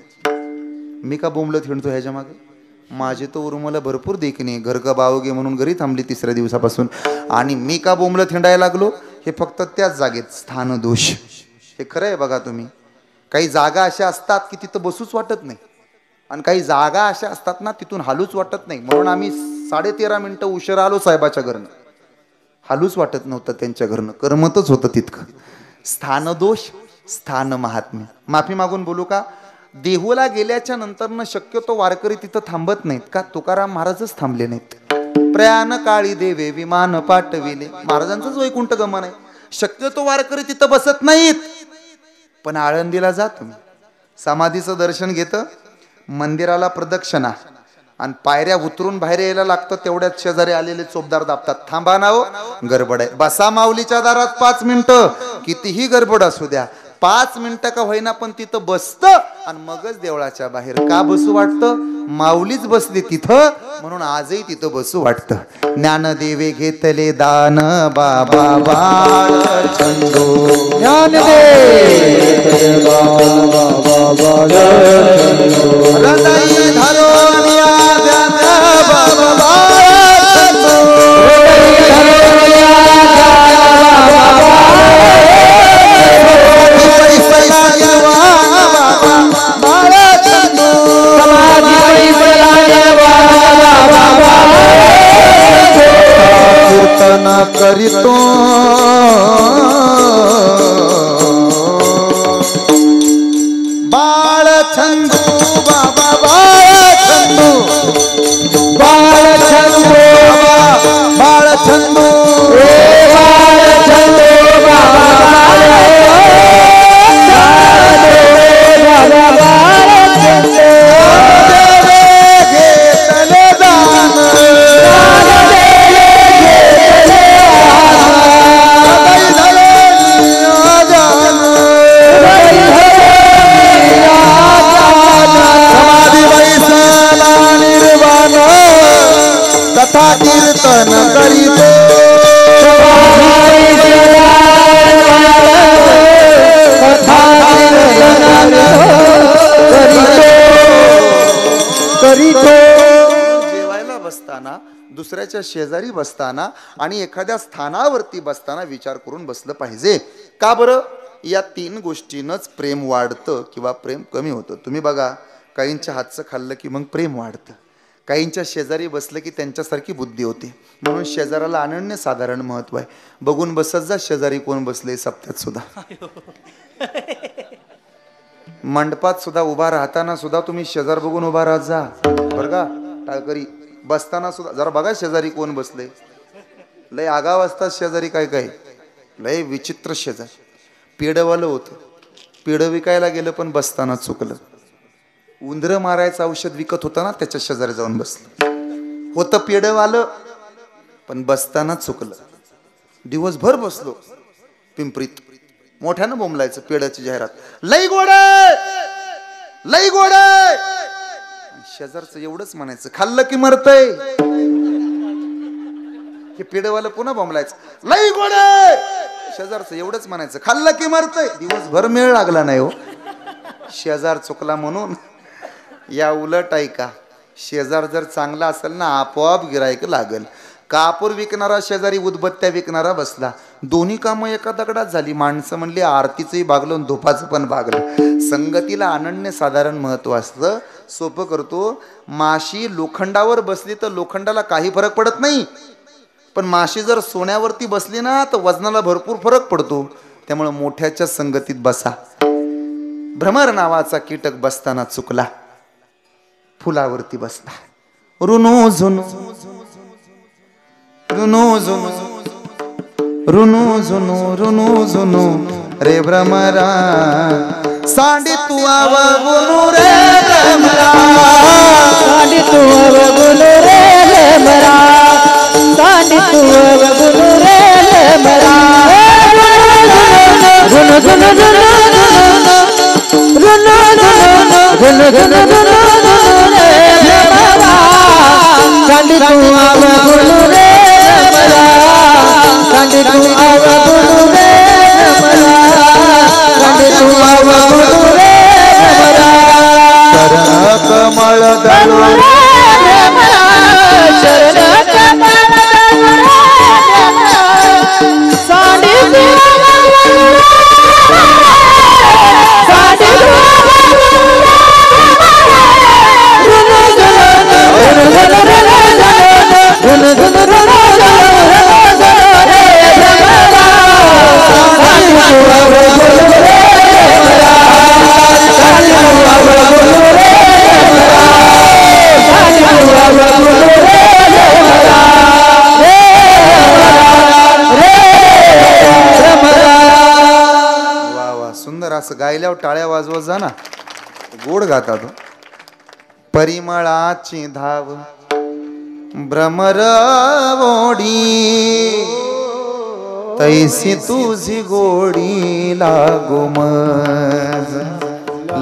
मी का बोंबलत हिंडतो ह्याच्या मागे? माझे तो उर्मला भरपूर देखणे, घर का बावगे म्हणून घरी थांबली 3ऱ्या दिवसापासून, आणि मी का बोंबलत हिंडायला लागलो? हे फक्त त्याच जागेत स्थानदोष. हे खरं आहे बघा तुम्ही. काही जागा अशा असतात की तिथं बसूच वाटत नाही, आणि काही जागा अशा असतात ना तिथून हालूच वाटत नाही. म्हणून आम्ही 13.5 मिनिटं उशिरा आलो साहेबाच्या घरनं. हालूच वाटत नव्हतं त्यांच्या घरनं, करमतच होतं तितकं. स्थानदोष, स्थान महात्म्य. माफी मागून बोलू का? देहूला गेल्याच्या नंतर शक्यतो वारकरी तिथं थांबत नाहीत का? तुकाराम महाराजच थांबले नाहीत. प्रयाण काळी देवे विमान पाठविले, महाराजांचंच वैकुंठ गमन आहे. शक्यतो वारकरी तिथं बसत नाहीत. पण आळंदीला जा तुम्ही, समाधीचं दर्शन घेतं, मंदिराला प्रदक्षिणा, आणि पायऱ्या उतरून बाहेर यायला लागतं. तेवढ्यात शेजारी आलेले चोपदार दाबतात, थांबा ना हो, गडबड आहे. बसा माऊलीच्या दारात 5 मिनिटं, कितीही गडबड असू द्या, 5 मिनिटं का होईना पण तिथं बसतं, आणि मगच देवळाच्या बाहेर. का बसू वाटतं? माऊलीच बसली तिथं, म्हणून आजही तिथं बसू वाटतं. ज्ञानदेवे घेतले दान बाबा बाळचंदो, ज्ञानदेव हृदय धरून या ध्यान बाबा बाळचंदो, कीर्तन करीतो बाळचंदू बाबा बाळचंदू, बाळचंदू बाळचंदू बाळचंदू कीर्तन करीतो जेवायला बसताना, दुसऱ्याच्या शेजारी बसताना आणि एखाद्या स्थानावरती बसताना विचार करून बसलं पाहिजे. का बरं? या 3 गोष्टींच प्रेम वाढतं किंवा प्रेम कमी होतं. तुम्ही बघा, काहींच्या हातचं खाल्लं की मग प्रेम वाढतं, काहींच्या शेजारी बसलं की त्यांच्यासारखी बुद्धी होते. म्हणून शेजाराला अनन्य साधारण महत्व आहे. बघून बसत जा शेजारी कोण बसले. सप्त्यात सुद्धा, मंडपात सुद्धा उभा राहताना सुद्धा तुम्ही शेजार बघून उभा राहत जा बरं का. टाळकरी बसताना सुद्धा जरा बघा शेजारी कोण बसले. लय आगाव असतात शेजारी, काय काय लय विचित्र शेजार. पेडवालं होतं, पेढं विकायला गेलं पण बसताना चुकलं. उंदरं मारायचं औषध विकत होतं ना, त्याच्या शेजारी जाऊन बसलं. होतं पेढवालं पण बसताना चुकलं. दिवसभर बसलो पिंपरीत, मोठ्यानं बोंबलायचं पेढ्याची जाहिरात, लई गोड लई गोड. शेजारचं एवढंच म्हणायचं, खाल्लं की मरतय. हे पेढवालं पुन्हा बोंबलायचं, लई गोड. शेजारचं एवढंच म्हणायचं, खाल्लं की मरतय. दिवसभर मेळ लागला नाही हो, शेजार चुकला म्हणून. या उलट ऐका, शेजार जर चांगला असेल ना, आपोआप गिरायक लागल. कापूर विकणारा शेजारी उदबत्त्या विकणारा बसला, दोन्ही कामं एका दगडात झाली. माणसं म्हणली आरतीचंही भागलं आणि धुपाचं पण भागलं. संगतीला अनन्य साधारण महत्व असतं. सोपं करतो, माशी लोखंडावर बसली तर लोखंडाला काही फरक पडत नाही, पण माशी जर सोन्यावरती बसली ना तर वजनाला भरपूर फरक पडतो. त्यामुळे मोठ्याच्या संगतीत बसा. भ्रमर नावाचा कीटक बसताना चुकला, फुलावरती बसला. रुनो झुनो रुनो झुनो रुनो झुनो रुनो झुनो रे भ्रमरा, सांडी तू आवगुनु रे भ्रमरा, सांडी तू आवगुनु रे भ्रमरा, सांडी तू आवगुनु रे मला रुन रुन रुन रुन रुन रुन रुन रुन रे बाबा कांडी तू आव बोलू रे मला कांडी तू आव बोलू रे मला कांडी तू आव बोलू रे मला चरण कमळ धरू चरण कमळ साडी असं गायल्यावर टाळ्या वाजवत जा ना, गोड गातात. परिमळाची धाव भ्रमर ओढी तैसी तुझी गोडी लागो मज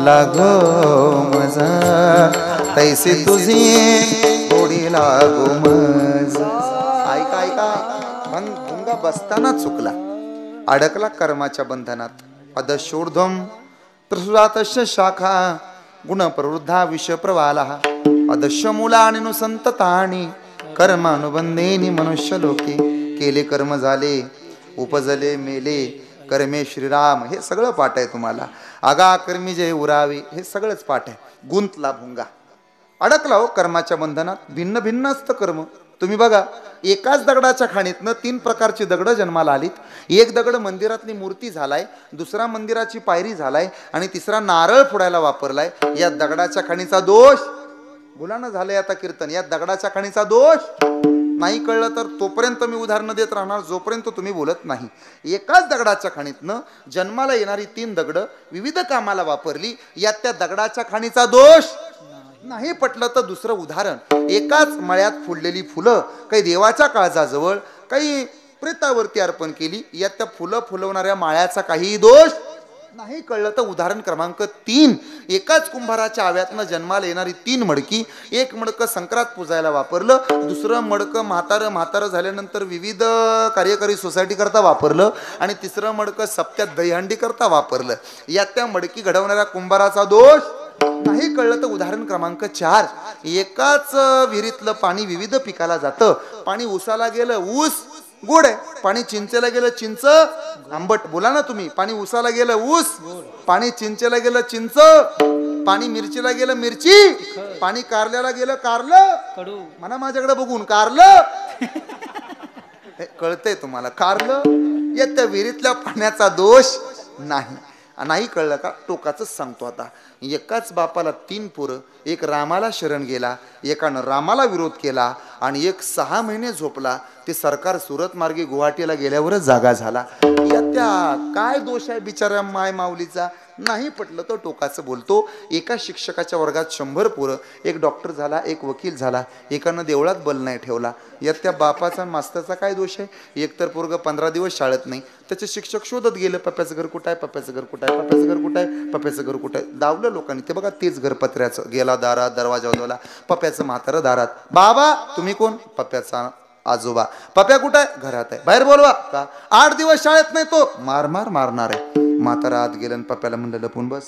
लागो मज तैसी तुझी गोडी लागो मज. ऐका ऐका, भंगा बसताना चुकला, अडकला कर्माच्या बंधनात. अदशोर्ध्वम प्रसुरातश शाखा गुण प्रवृद्धा विष प्रवाला अदश्य मूलानि नुसंततानि कर्मानुबंधेनी मनुष्य लोके. केले कर्म झाले उपजले मेले कर्मे श्रीराम, हे सगळं पाठ आहे तुम्हाला. आगा कर्मी जे उरावे, हे सगळंच पाठ आहे. गुंतला भुंगा, अडकला हो कर्माच्या बंधनात. भिन्न भिन्न असतं कर्म. तुम्ही बघा, एकाच दगडाच्या खाणीतनं 3 प्रकारची दगड जन्माला आलीत. एक दगड मंदिरातली मूर्ती झालाय, दुसरा मंदिराची पायरी झालाय आणि तिसरा नारळ फोडायला वापरलाय. या दगडाच्या खाणीचा दोष, बोलानं झालंय आता कीर्तन, या दगडाच्या खाणीचा दोष नाही कळलं तर तोपर्यंत मी उदाहरणं देत राहणार जोपर्यंत तुम्ही बोलत नाही. एकाच दगडाच्या खाणीतनं जन्माला येणारी 3 दगड विविध कामाला वापरली, यात त्या दगडाच्या खाणीचा दोष नाही. पटलं तर दुसरं उदाहरण, एकाच मळ्यात फुललेली फुलं काही देवाच्या काळजाजवळ काही प्रेतावरती अर्पण केली, यात त्या फुलं फुलवणाऱ्या माळ्याचा काही दोष नाही. कळलं तर उदाहरण क्रमांक 3, एकाच कुंभाराच्या आव्यातनं जन्माला येणारी 3 मडकी. एक मडकं संक्रांत पुजायला वापरलं, दुसरं मडकं म्हातारं झाल्यानंतर विविध कार्यकारी सोसायटी करता वापरलं आणि तिसरं मडकं सप्त्यात दहीहंडी करता वापरलं. यात त्या मडकी घडवणाऱ्या कुंभाराचा दोष नाही. कळलं तर उदाहरण क्रमांक 4, एकाच विहिरीतलं पाणी विविध पिकाला जातं. पाणी ऊसाला गेलं ऊस गोड आहे, पाणी चिंचेला गेलं चिंच आंबट. बोला ना तुम्ही, पाणी ऊसाला गेलं ऊस, पाणी चिंचेला गेलं चिंच, पाणी मिरचीला गेलं मिरची, पाणी कारल्याला गेलं कारलं. म्हणा माझ्याकडे बघून, कारलं. कळतंय तुम्हाला, कारलं. या त्या विहिरीतल्या पाण्याचा दोष नाही. नाही कळलं का? टोकाच सांगतो आता. एकाच बापाला 3 पोरं, एक रामाला शरण गेला, एकानं रामाला विरोध केला आणि एक 6 महिने झोपला. ते सरकार सुरत मार्गे गुवाहाटीला गेल्यावरच जागा झाला. या त्या काय दोष आहे बिचाऱ्या माय माऊलीचा? नाही पटलं तर टोकाचं बोलतो. एका शिक्षकाच्या वर्गात 100 पोरं, एक डॉक्टर झाला, एक वकील झाला, एकानं देवळात बल नाही ठेवला. यात त्या बापाचा मास्तरचा काय दोष आहे? एक तर पोरग 15 दिवस शाळेत नाही, त्याचे शिक्षक शोधत गेलं, पप्प्याचं घर कुठं आहे, पप्प्याचं घर कुठं आहे, पप्प्याचं घर कुठं आहे, पप्प्याचं घर कुठं आहे. दावलं लोकांनी. ते बघा तेच घर पत्र्याचं. गेला दारात, दरवाजा वाजवला, पप्प्याचं म्हातारं दारात. बाबा तुम्ही कोण? पप्प्याचा आजोबा. पप्प्या कुठं आहे? घरात आहे. बाहेर बोलवा. का? 8 दिवस शाळेत नाही तो मारणार आहे. म्हातारा आत गेलं आणि पप्प्याला म्हणलं लपून बस.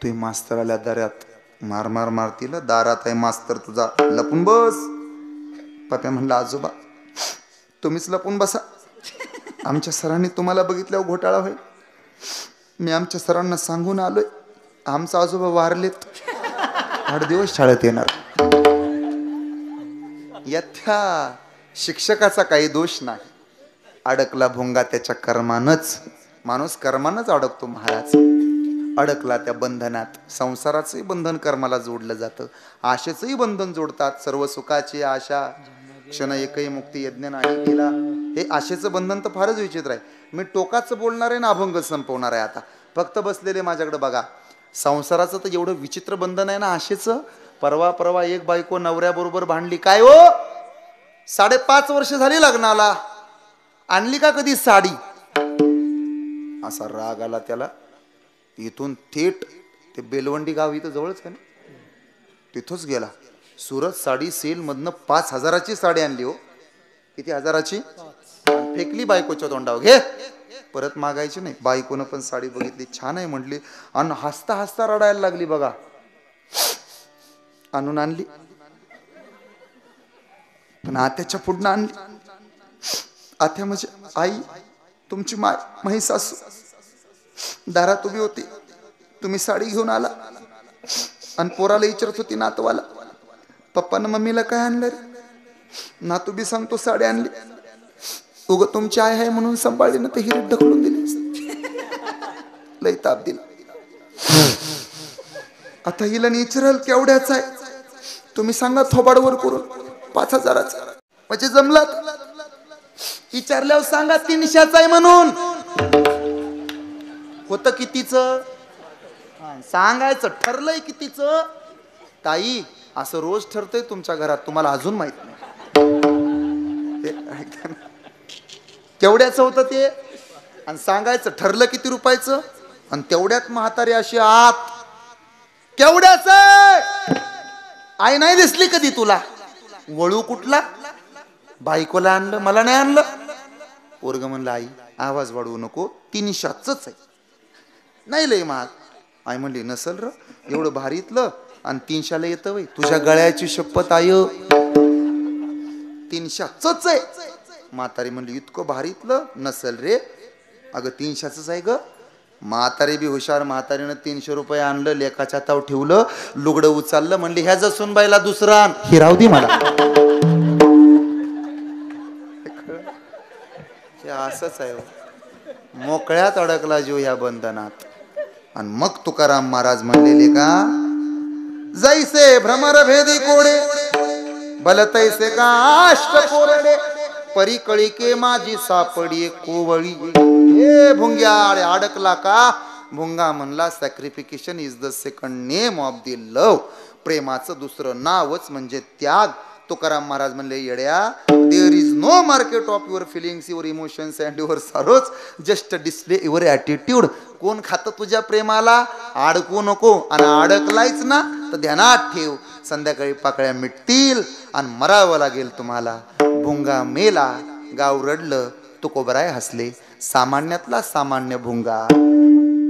तू मास्तर आल्या दारात, मारतील, दारात आहे मास्तर तुझा, लपून बस. पप्प्या म्हणलं आजोबा तुम्हीच लपून बसा, आमच्या सरांनी तुम्हाला बघितल्यावर घोटाळा होईल. मी आमच्या सरांना सांगून आलोय, आमचा आजोबा वारलेत, 8 दिवस शाळेत येणार. या त्या शिक्षकाचा काही दोष नाही. अडकला भोंगा त्याच्या कर्मानच. माणूस कर्मानच अडकतो महाराज. अडकला त्या बंधनात. संसाराचंही बंधन कर्माला जोडलं जातं, आशेचंही बंधन जोडतात. सर्व सुखाची आशा क्षण एकही मुक्ती यज्ञ नाही केला. हे आशेचं बंधन तर फारच विचित्र आहे. मी टोकाचं बोलणार आहे ना अभंग संपवणार आहे आता. फक्त बसलेले माझ्याकडे बघा. संसाराचं तर एवढं विचित्र बंधन आहे ना आशेचं. परवा एक बायको नवऱ्याबरोबर भांडली. काय हो 5.5 वर्ष झाली लग्नाला, आणली का कधी साडी? असा राग आला त्याला. इथून थेट ते बेलवंडी गाव इथं जवळच आहे ना, तिथंच गेला. सुरत साडी सेल मधनं 5,000ची साडी आणली हो. किती हजाराची? फेकली बायकोच्या तोंडावर. घे, परत मागायची नाही. बायकोनं पण साडी बघितली, छान आहे म्हटली, आणि हसता हसता रडायला लागली. बघा, आणून आणली, पण आत्याच्या पुढनं आणली. आत्या म्हणजे आई, तुमची माई सासू दारात उभी होती. तुम्ही साडी घेऊन आला आणि पोराला विचारत होती नातवाला, पप्पानं मम्मीला काय आणलं रे? नातू बी सांगतो साडी आणली. उग तुमची आई आहे म्हणून सांभाळली ना, तर हिरीत ढकलून दिली. लई ताप दिला. आता हिला विचारल केवढ्याच आहे, तुम्ही सांगा थोबाडवर करून 5,000चा. म्हणजे जमलात. विचारल्यावर सांगा 300चा आहे म्हणून. होतं कितीचं सांगायचं, ठरलंय कितीचं. ताई, असं रोज ठरतंय तुमच्या घरात, तुम्हाला अजून माहित नाही. केवढ्याचं होतं ते, आणि सांगायचं ठरलं किती रुपयाचं, आणि तेवढ्यात म्हातारी अशी आत, केवढ्याच आई नाही दिसली कधी तुला? वळू कुठला? बायकोला आणलं, मला नाही आणलं. पोरग म्हणलं, आई आवाज वाढवू नको, 300च आहे. नाही लय महाग. आई म्हणली, नसल र एवढं भारीतलं, आणि 300ला येतं वय? तुझ्या गळ्याची शपथ आय, 300च आहे. म्हातारी म्हणली, इतकं भारीतलं नसल रे. अगं 300च आहे ग. म्हातारी बी हुशार. म्हातारीनं 300 रुपये आणलं, लेकाच्या ताव ठेवलं, लुगडं उचललं, म्हणली ह्या जसून बाईला दुसरा आण. हिराव दे मला. हे असंच आहे, मोकळ्यात अडकला जीव ह्या बंधनात. आणि मग तुकाराम महाराज म्हणलेले का, जैसे भ्रमर भेदी कोडे बल तैसे का अष्ट कोरडे, परी कळिके माझी सापडी कोवळी. हे भुंग्या, अडकला का? भुंगा म्हणला, sacrification is the second name of the love. प्रेमाचं दुसरं नावच म्हणजे त्याग. तुकाराम महाराज म्हणले, येड्या, there is no market of your feelings, your emotions and your sorrows, just display your attitude. कोण खातं तुझ्या प्रेमाला? अडकू नको. आणि अडकलायच ना तर ध्यानात ठेव, संध्याकाळी पाकळ्या मिटतील आणि मरावं लागेल तुम्हाला. भुंगा मेला, गाव रडलं, तुकोबराय हसले. सामान्यातला सामान्य भुंगा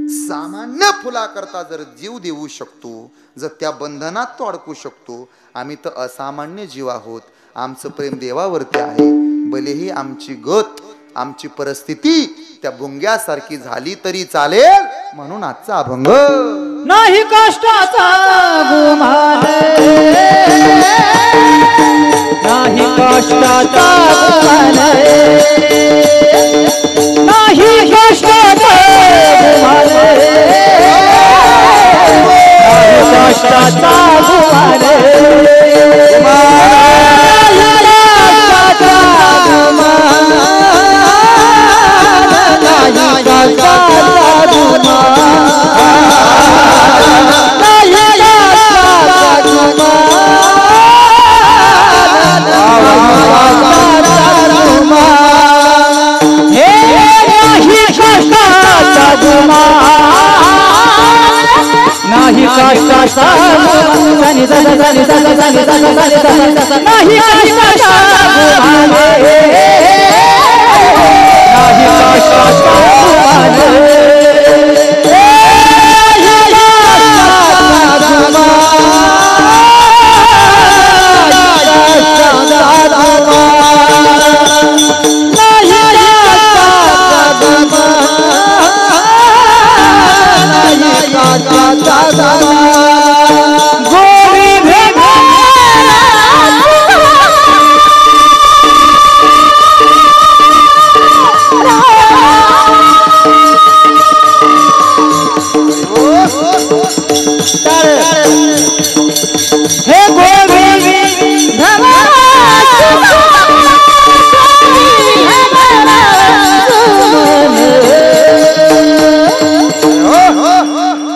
सामान्य फुलाकरता जर जीव देऊ शकतो, जर त्या बंधनात तो अडकू शकतो, आम्ही तर असामान्य जीव आहोत. आमचं प्रेम देवावरती आहे. भलेही आमची गत, आमची परिस्थिती त्या भुंग्यासारखी झाली तरी चालेल. म्हणून आजचा अभंग. नाही कष्टाचा गुमान, नाही कष्टाचा गुमान, नाही कष्टाचा गुमान, नाही कष्टाचा गुमान, नाही कष्टाचा नाही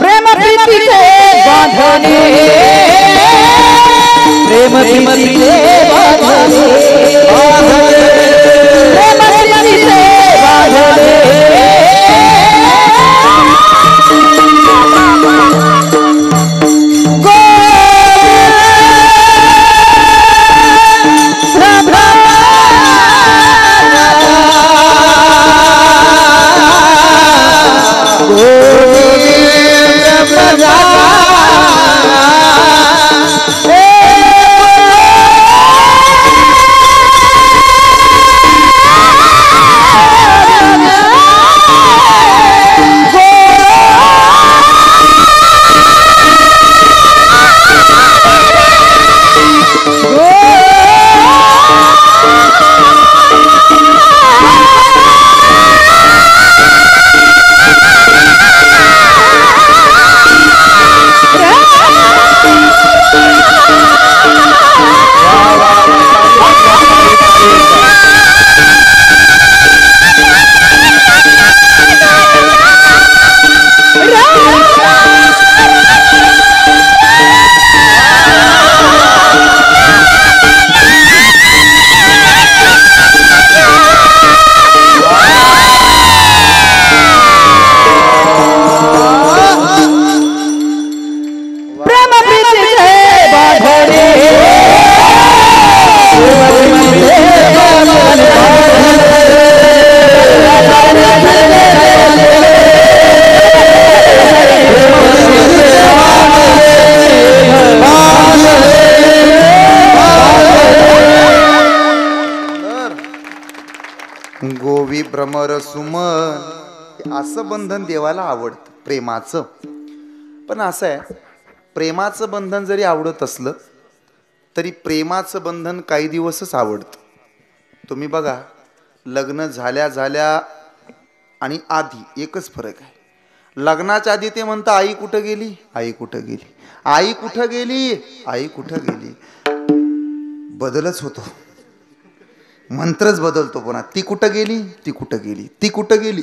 प्रेम प्रीतीचे हे असं बंधन देवाला आवडतं प्रेमाचं. पण असं आहे, प्रेमाचं बंधन जरी आवडत असलं तरी प्रेमाचं बंधन काही दिवसच आवडतं. तुम्ही बघा, लग्न झाल्या आणि आधी एकच फरक आहे. लग्नाच्या आधी ते म्हणतं आई कुठं गेली, आई कुठं गेली, आई कुठं गेली, आई कुठं गेली. बदलच होतो, मंत्रच बदलतो. पुन्हा ती कुठं गेली, ती कुठं गेली, ती कुठं गेली.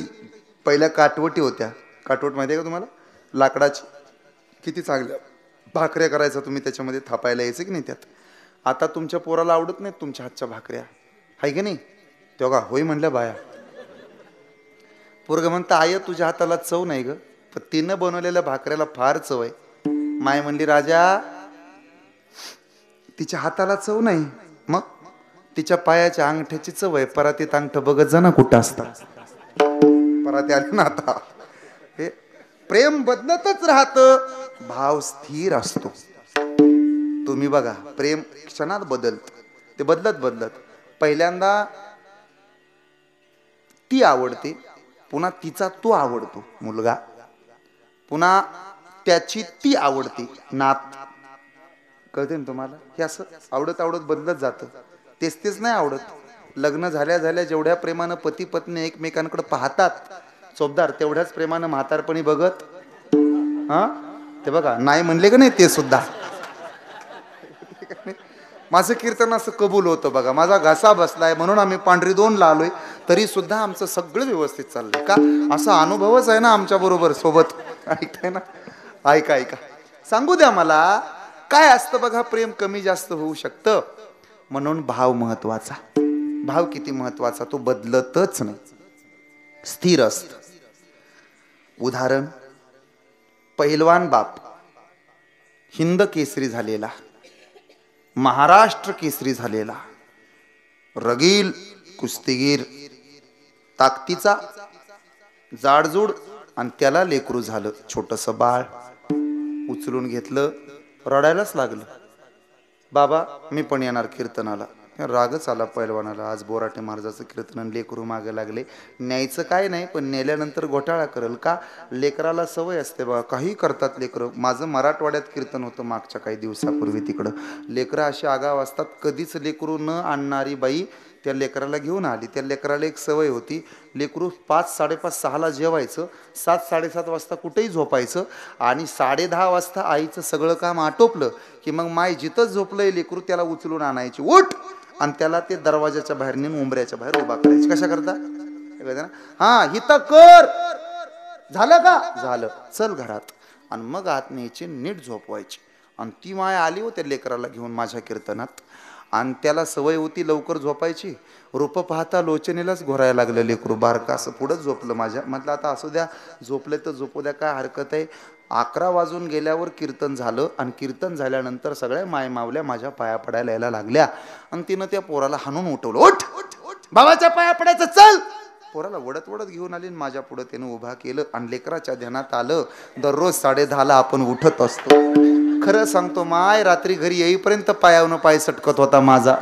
पहिल्या काटवटी होत्या. काटवट माहिती आहे का तुम्हाला, लाकडाची, किती चांगल्या भाकऱ्या करायचा तुम्ही, त्याच्यामध्ये थापायला यायचं की नाही त्यात. आता तुमच्या पोराला आवडत नाहीत तुमच्या हातच्या भाकऱ्या, आहे की नाही. तेव्हा होय म्हणल्या बाया. पोरगं म्हणतं आय तुझ्या हाताला चव नाही ग, पण तिनं बनवलेल्या भाकऱ्याला फार चव आहे. माय म्हणली राजा तिच्या हाताला चव नाही, मग तिच्या पायाच्या अंगठ्याची चव आहे. परातीत अंगठ बघत जा ना कुठं असतात, पराती आली ना. आता हे प्रेम बदलतच राहतं, भाव स्थिर असतो. तुम्ही बघा, प्रेम क्षणात बदलत, ते बदलत पहिल्यांदा ती आवडते, पुन्हा तिचा तो आवडतो मुलगा, पुन्हा त्याची ती आवडते नात. कळते ना तुम्हाला, हे असं आवडत बदलत जातं. तेच नाही आवडत. लग्न झाल्या जेवढ्या प्रेमानं पती पत्नी एकमेकांकडे पाहतात चोपदार, तेवढ्याच प्रेमानं म्हातारपणी बघत. हा ते बघा, नाही म्हणले का नाही ते सुद्धा. माझं कीर्तन असं कबूल होतं बघा. माझा घसा बसलाय म्हणून आम्ही पांढरी 2 आलोय, तरी सुद्धा आमचं सगळं व्यवस्थित चाललंय. का, असा अनुभवच आहे ना आमच्या बरोबर सोबत. ऐकताय ना, ऐका सांगू द्या मला. काय असतं बघा, प्रेम कमी जास्त होऊ शकतं, म्हणून भाव महत्वाचा. भाव किती महत्वाचा, तो बदलतच नाही, स्थिर असत. उदाहरण, पहिलवान बाप हिंद केसरी झालेला, महाराष्ट्र केसरी झालेला, रगील कुस्तीगीर, ताकदीचा, जाडजूड, आणि त्याला लेकरू झालं छोटस बाळ. उचलून घेतलं, रडायलाच लागलं. बाबा मी पण येणार कीर्तनाला. रागच आला पैलवानाला, आज बोराटे महाराजाचं कीर्तन, लेकरू मागे लागले. न्यायचं काय नाही, पण नेल्यानंतर घोटाळा करेल का. लेकराला सवय असते बघा, काही करतात लेकरं. माझं मराठवाड्यात कीर्तन होतं मागच्या काही दिवसापूर्वी, तिकडं लेकरं अशी आगाव असतात. कधीच लेकरू न आणणारी बाई त्या लेकराला घेऊन आली. त्या लेकराला एक सवय होती, लेकरू 5, 5:30, 6ला जेवायचं, 7, 7:30 वाजता कुठेही झोपायचं, आणि 10:30 वाजता आईचं सगळं काम आटोपलं की मग माय जिथंच झोपलंय लेकरू त्याला उचलून आणायची, उठ, आणि त्याला ते दरवाजाच्या बाहेर नेऊन उंबऱ्याच्या बाहेर उभा करायची. कशा करता, हा हित कर, झालं का, झालं, चल घरात, आणि मग आत न्यायची, नीट झोपवायची. आणि ती माय आली हो त्या लेकराला घेऊन माझ्या कीर्तनात, आणि त्याला सवय होती लवकर झोपायची. रूप पाहता लोचनेलाच घोरायला लागलं लेकरू, बारका असं पुढंच झोपलं माझ्या. म्हटलं आता असू द्या, झोपले तर झोपू द्या, काय हरकत आहे. 11 वाजून गेल्यावर कीर्तन झालं, आणि कीर्तन झाल्यानंतर सगळ्या माय मावल्या माझ्या पाया पडायला यायला लागल्या, आणि तिनं त्या पोराला हाणून उठवलं, उठ बाबाच्या पाया पडायचं, चल. पोराला वडत घेऊन आली, माझ्या पुढे त्यानं उभा केलं, आणि लेकराच्या ध्यानात आलं दररोज 10:30ला आपण उठत असतो. खरं सांगतो माय, रात्री घरी येईपर्यंत पायावनं पाय सटकत होता माझा.